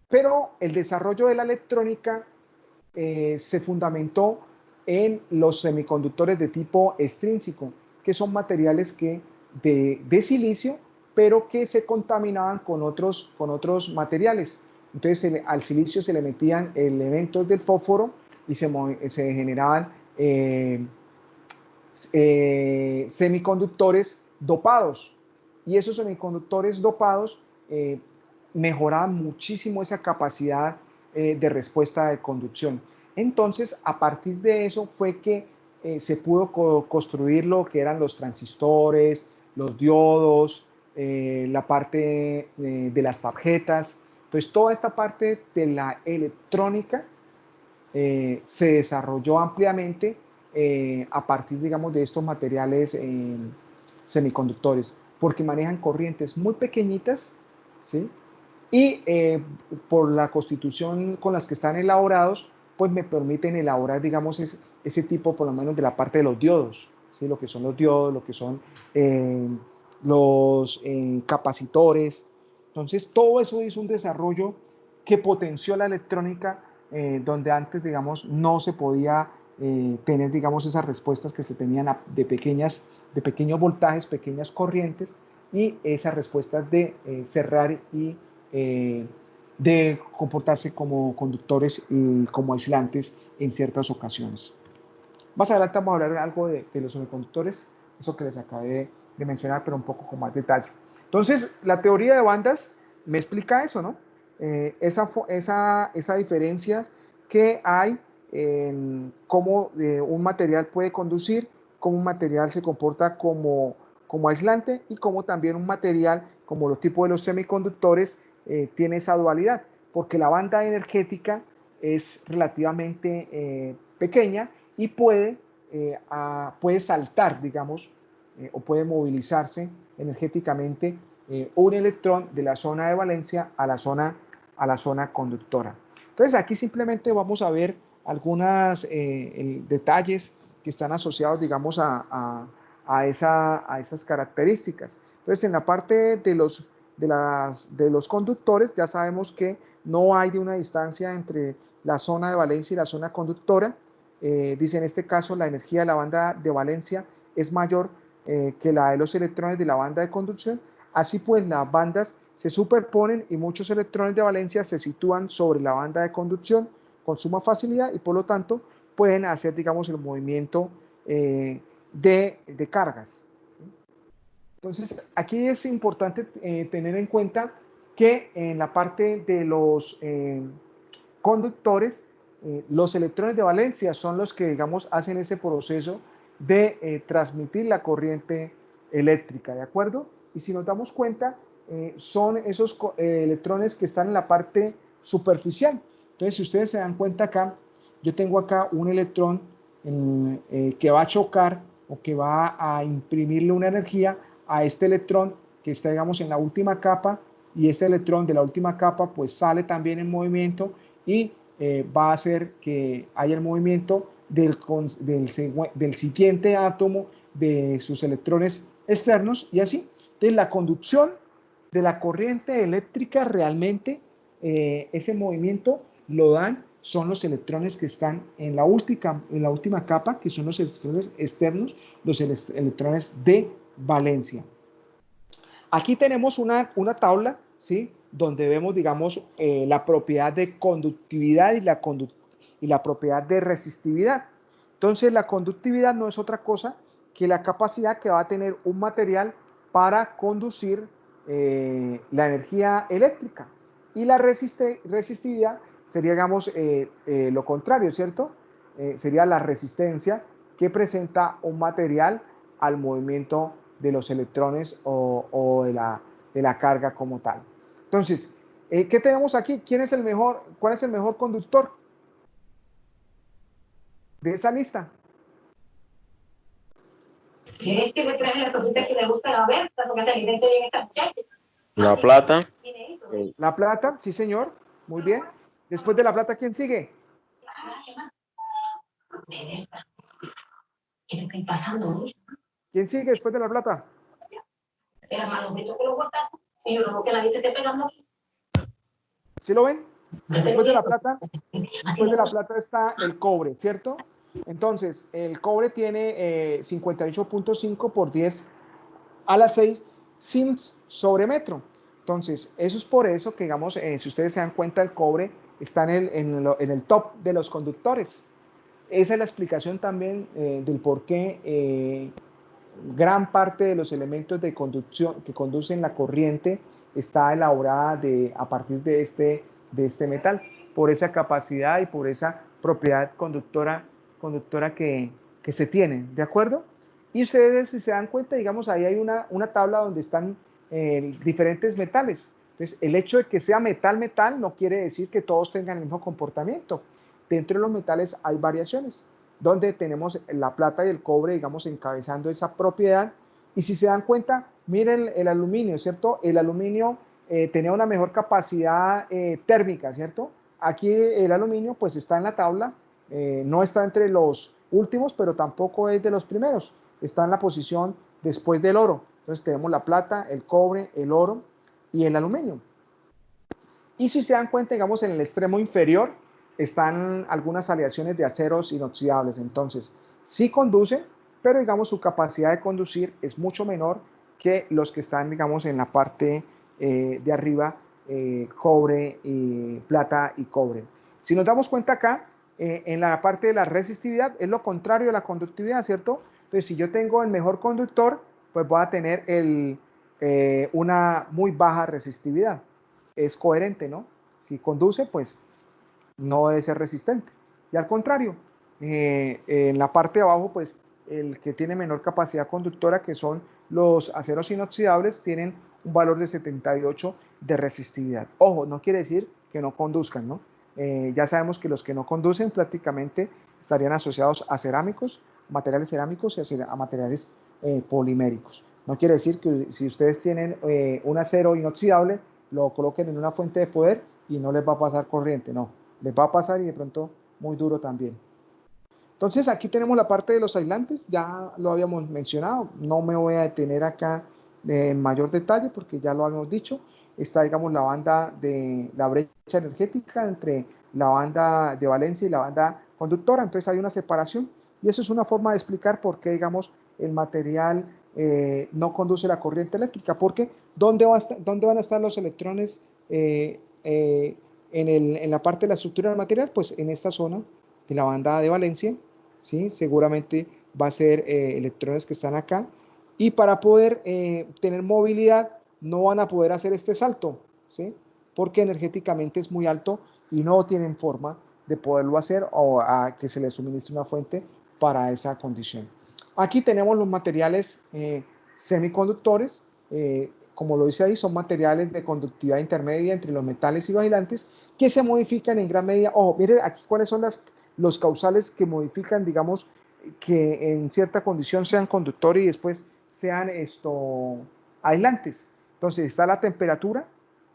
S1: Pero el desarrollo de la electrónica se fundamentó en los semiconductores de tipo extrínseco, que son materiales de silicio, pero que se contaminaban con otros materiales. Entonces al silicio se le metían elementos del fósforo y se generaban semiconductores dopados. Y esos semiconductores dopados mejoraban muchísimo esa capacidad de respuesta de conducción. Entonces, a partir de eso fue que se pudo construir lo que eran los transistores, los diodos, la parte de las tarjetas. Entonces, toda esta parte de la electrónica se desarrolló ampliamente a partir, digamos, de estos materiales semiconductores, porque manejan corrientes muy pequeñitas, ¿sí? Y por la constitución con las que están elaborados, pues me permiten elaborar, digamos, ese tipo, por lo menos, de la parte de los diodos, ¿sí? Lo que son los diodos, lo que son los capacitores. Entonces, todo eso hizo un desarrollo que potenció la electrónica, donde antes, digamos, no se podía tener, digamos, esas respuestas que se tenían de pequeños voltajes, pequeñas corrientes, y esas respuestas de cerrar y de comportarse como conductores y como aislantes en ciertas ocasiones. Más adelante vamos a hablar algo de los semiconductores, eso que les acabé de mencionar, pero un poco con más detalle. Entonces, la teoría de bandas me explica eso, ¿no? Esa diferencia que hay en cómo un material puede conducir, cómo un material se comporta como aislante y cómo también un material, como los tipos de los semiconductores, tiene esa dualidad, porque la banda energética es relativamente pequeña y puede saltar, digamos, o puede movilizarse energéticamente un electrón de la zona de valencia a la zona conductora. Entonces aquí simplemente vamos a ver algunos detalles que están asociados, digamos, a esas características. Entonces, en la parte de los conductores, ya sabemos que no hay de una distancia entre la zona de valencia y la zona conductora. Dice, en este caso, la energía de la banda de valencia es mayor que la de los electrones de la banda de conducción. Así pues, las bandas se superponen y muchos electrones de valencia se sitúan sobre la banda de conducción con suma facilidad y, por lo tanto, pueden hacer, digamos, el movimiento de cargas. Entonces, aquí es importante tener en cuenta que en la parte de los conductores, los electrones de valencia son los que, digamos, hacen ese proceso de transmitir la corriente eléctrica, ¿de acuerdo? Y si nos damos cuenta, son esos electrones que están en la parte superficial. Entonces, si ustedes se dan cuenta acá, yo tengo acá un electrón que va a chocar o que va a imprimirle una energía a este electrón que está, digamos, en la última capa, y este electrón de la última capa pues sale también en movimiento y va a hacer que haya el movimiento del siguiente átomo de sus electrones externos y así. Entonces, la conducción de la corriente eléctrica realmente, ese movimiento lo dan, son los electrones que están en la última capa, que son los electrones externos, los electrones de valencia. Aquí tenemos una tabla, ¿sí?, donde vemos, digamos, la propiedad de conductividad y la propiedad de resistividad. Entonces, la conductividad no es otra cosa que la capacidad que va a tener un material para conducir la energía eléctrica. Y la resistividad sería, digamos, lo contrario, ¿cierto? Sería la resistencia que presenta un material al movimiento de los electrones o de la carga como tal. Entonces, ¿qué tenemos aquí? ¿Cuál es el mejor conductor de esa lista?
S14: Es que me trae la cosita que le gusta la versa, porque se alimenta bien esta muchacha.
S11: La plata.
S1: La plata, sí señor, muy bien. Después de la plata, ¿quién sigue?
S14: ¿Qué está pasando?
S1: ¿Quién sigue después de la plata?
S14: El hermano que lo botas y yo creo que la dice que pegamos.
S1: ¿Sí lo ven? Después de la plata está el cobre, ¿cierto? Entonces, el cobre tiene 58.5 por 10 a la 6 sims sobre metro. Entonces, eso es por eso que, digamos, si ustedes se dan cuenta, el cobre está en el top de los conductores. Esa es la explicación también del por qué gran parte de los elementos de conducción que conducen la corriente está elaborada a partir de este metal, por esa capacidad y por esa propiedad conductora que se tiene, ¿de acuerdo? Y ustedes, si se dan cuenta, digamos, ahí hay una tabla donde están diferentes metales. Entonces, el hecho de que sea metal no quiere decir que todos tengan el mismo comportamiento. Dentro de los metales hay variaciones, donde tenemos la plata y el cobre, digamos, encabezando esa propiedad. Y si se dan cuenta, miren el aluminio, ¿cierto? El aluminio tenía una mejor capacidad térmica, ¿cierto? Aquí el aluminio pues está en la tabla, no está entre los últimos, pero tampoco es de los primeros, está en la posición después del oro. Entonces tenemos la plata, el cobre, el oro y el aluminio. Y si se dan cuenta, digamos, en el extremo inferior están algunas aleaciones de aceros inoxidables. Entonces, sí conducen, pero digamos su capacidad de conducir es mucho menor que los que están, digamos, en la parte de arriba, cobre, plata y cobre. Si nos damos cuenta acá, en la parte de la resistividad es lo contrario de la conductividad, ¿cierto? Entonces, si yo tengo el mejor conductor, pues voy a tener una muy baja resistividad. Es coherente, ¿no? Si conduce, pues no debe ser resistente. Y al contrario, en la parte de abajo, pues el que tiene menor capacidad conductora, que son los aceros inoxidables, tienen un valor de 78 de resistividad. Ojo, no quiere decir que no conduzcan, ¿no? Ya sabemos que los que no conducen prácticamente estarían asociados a cerámicos, materiales cerámicos y a materiales poliméricos. No quiere decir que si ustedes tienen un acero inoxidable, lo coloquen en una fuente de poder y no les va a pasar corriente, no. Les va a pasar y de pronto muy duro también. Entonces aquí tenemos la parte de los aislantes, ya lo habíamos mencionado, no me voy a detener acá en mayor detalle porque ya lo habíamos dicho. Está, digamos, la banda de la brecha energética entre la banda de valencia y la banda conductora, entonces hay una separación y eso es una forma de explicar por qué, digamos, el material no conduce la corriente eléctrica, porque ¿dónde van a estar los electrones en la parte de la estructura del material? Pues en esta zona de la banda de valencia, ¿sí? Seguramente va a ser electrones que están acá, y para poder tener movilidad no van a poder hacer este salto, ¿sí? Porque energéticamente es muy alto y no tienen forma de poderlo hacer o a que se les suministre una fuente para esa condición. Aquí tenemos los materiales semiconductores. como lo dice ahí, son materiales de conductividad intermedia entre los metales y los aislantes que se modifican en gran medida. Ojo, miren aquí cuáles son los causales que modifican, digamos, que en cierta condición sean conductores y después sean aislantes. Entonces está la temperatura,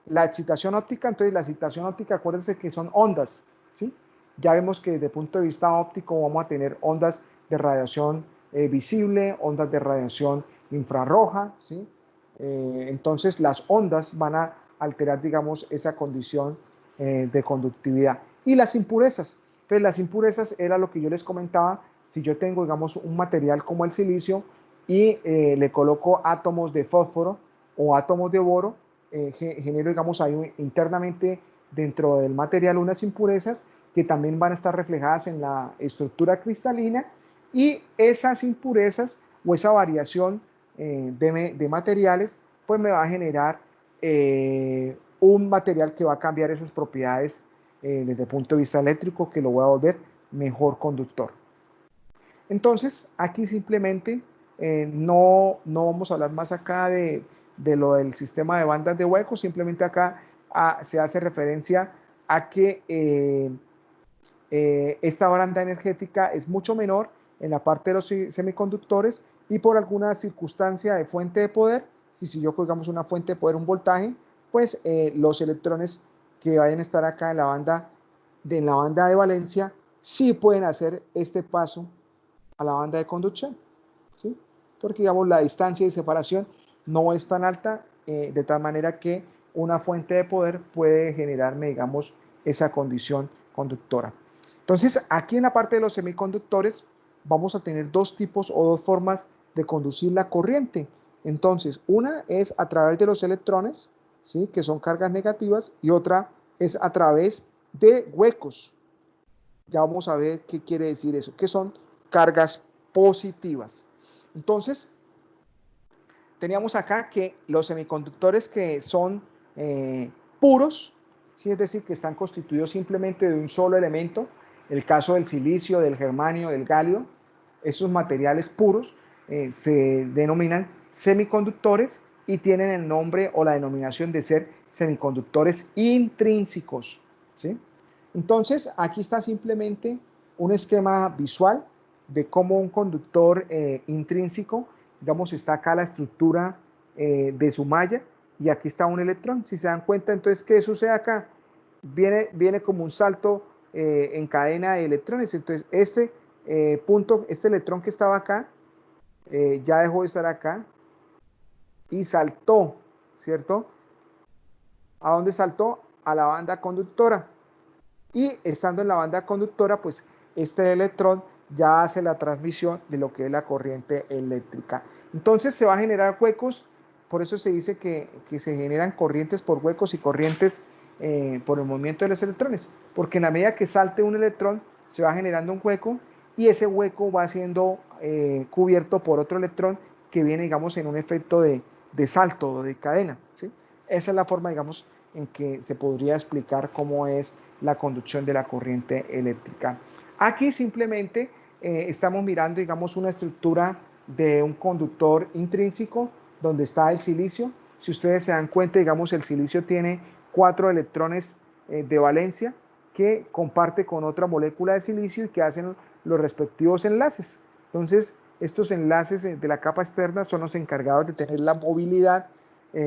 S1: la excitación óptica. Entonces la excitación óptica, acuérdense que son ondas, ¿sí? Ya vemos que desde el punto de vista óptico vamos a tener ondas de radiación visible, ondas de radiación infrarroja, ¿sí? Entonces las ondas van a alterar, digamos, esa condición de conductividad. Y las impurezas. Entonces las impurezas era lo que yo les comentaba. Si yo tengo, digamos, un material como el silicio y le coloco átomos de fósforo o átomos de boro, genero, digamos, ahí internamente dentro del material unas impurezas que también van a estar reflejadas en la estructura cristalina, y esas impurezas o esa variación de materiales, pues me va a generar un material que va a cambiar esas propiedades desde el punto de vista eléctrico, que lo voy a volver mejor conductor. Entonces, aquí simplemente no vamos a hablar más acá de lo del sistema de bandas de huecos, simplemente acá se hace referencia a que esta banda energética es mucho menor en la parte de los semiconductores, y por alguna circunstancia de fuente de poder, si yo colgamos una fuente de poder, un voltaje, pues los electrones que vayan a estar acá en la banda de valencia sí pueden hacer este paso a la banda de conducción, ¿sí? Porque, digamos, la distancia de separación no es tan alta, de tal manera que una fuente de poder puede generarme, digamos, esa condición conductora. Entonces, aquí en la parte de los semiconductores vamos a tener dos tipos o dos formas de conducir la corriente. Entonces, una es a través de los electrones, ¿sí? Que son cargas negativas, y otra es a través de huecos. Ya vamos a ver qué quiere decir eso, que son cargas positivas. Entonces, teníamos acá que los semiconductores que son puros, ¿sí? Es decir, que están constituidos simplemente de un solo elemento, el caso del silicio, del germanio, del galio, esos materiales puros se denominan semiconductores y tienen el nombre o la denominación de ser semiconductores intrínsecos, ¿sí? Entonces, aquí está simplemente un esquema visual de cómo un conductor intrínseco, digamos, está acá la estructura de su malla, y aquí está un electrón. Si se dan cuenta, entonces, ¿qué sucede acá? Viene como un salto en cadena de electrones. Entonces, este electrón que estaba acá, ya dejó de estar acá y saltó, ¿cierto? ¿A dónde saltó? A la banda conductora. Y estando en la banda conductora, pues este electrón ya hace la transmisión de lo que es la corriente eléctrica. Entonces se va a generar huecos, por eso se dice que se generan corrientes por huecos y corrientes por el movimiento de los electrones, porque en la medida que salte un electrón, se va generando un hueco, y ese hueco va siendo cubierto por otro electrón que viene, digamos, en un efecto de salto o de cadena, ¿sí? Esa es la forma, digamos, en que se podría explicar cómo es la conducción de la corriente eléctrica. Aquí simplemente estamos mirando, digamos, una estructura de un conductor intrínseco donde está el silicio. Si ustedes se dan cuenta, digamos, el silicio tiene 4 electrones de valencia que comparte con otra molécula de silicio y que hacen los respectivos enlaces. Entonces, estos enlaces de la capa externa son los encargados de tener la movilidad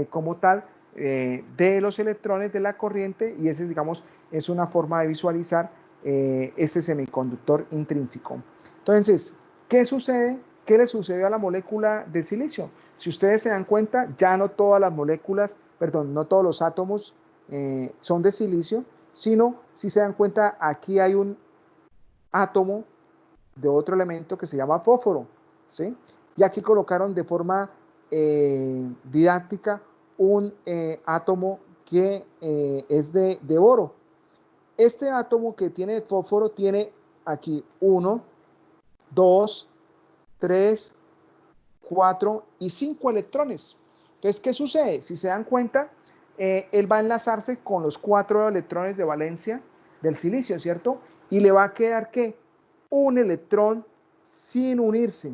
S1: como tal de los electrones de la corriente, y ese, digamos, es una forma de visualizar este semiconductor intrínseco. Entonces, ¿qué sucede? ¿Qué le sucedió a la molécula de silicio? Si ustedes se dan cuenta, ya no todas las moléculas, perdón, no todos los átomos son de silicio, sino, si se dan cuenta, aquí hay un átomo de otro elemento que se llama fósforo, ¿sí? Y aquí colocaron de forma didáctica un átomo que es de boro. Este átomo que tiene fósforo tiene aquí 1, 2, 3, 4 y 5 electrones. Entonces, ¿qué sucede? Si se dan cuenta, él va a enlazarse con los 4 electrones de valencia del silicio, ¿cierto? Y le va a quedar, ¿qué? Un electrón sin unirse.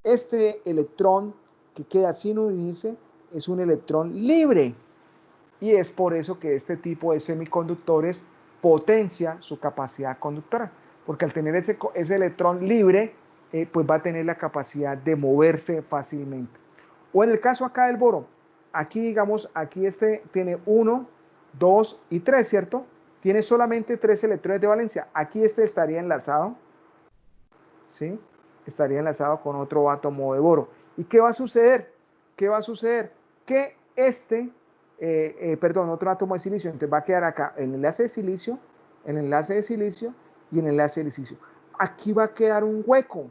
S1: Este electrón que queda sin unirse es un electrón libre. Y es por eso que este tipo de semiconductores potencia su capacidad conductora, porque al tener ese electrón libre, pues va a tener la capacidad de moverse fácilmente. O en el caso acá del boro, aquí digamos, aquí este tiene 1, 2 y 3, ¿cierto? Tiene solamente 3 electrones de valencia. Aquí este estaría enlazado, ¿sí? Estaría enlazado con otro átomo de boro. ¿Y qué va a suceder? ¿Qué va a suceder? Que otro átomo de silicio. Entonces va a quedar acá el enlace de silicio, el enlace de silicio y el enlace de silicio. Aquí va a quedar un hueco.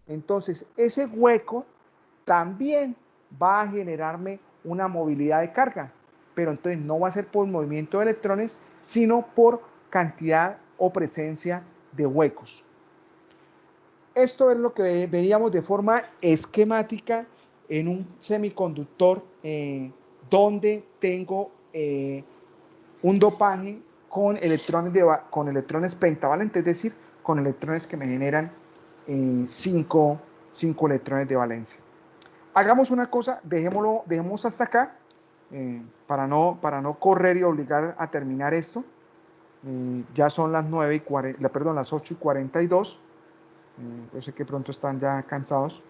S1: Entonces ese hueco también va a generarme una movilidad de carga, pero entonces no va a ser por movimiento de electrones, sino por cantidad o presencia de huecos. Esto es lo que veríamos de forma esquemática en un semiconductor donde tengo un dopaje con electrones pentavalentes, es decir, con electrones que me generan 5 electrones de valencia. Hagamos una cosa, dejemos hasta acá, para no correr y obligar a terminar esto. Ya son las 8:42. Yo sé que pronto están ya cansados.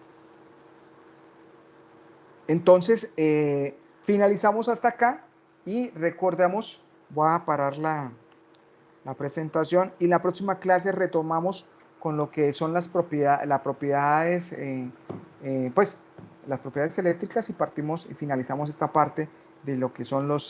S1: Entonces, finalizamos hasta acá y recordemos, voy a parar la presentación y en la próxima clase retomamos con lo que son las propiedades, las propiedades eléctricas y finalizamos esta parte de lo que son los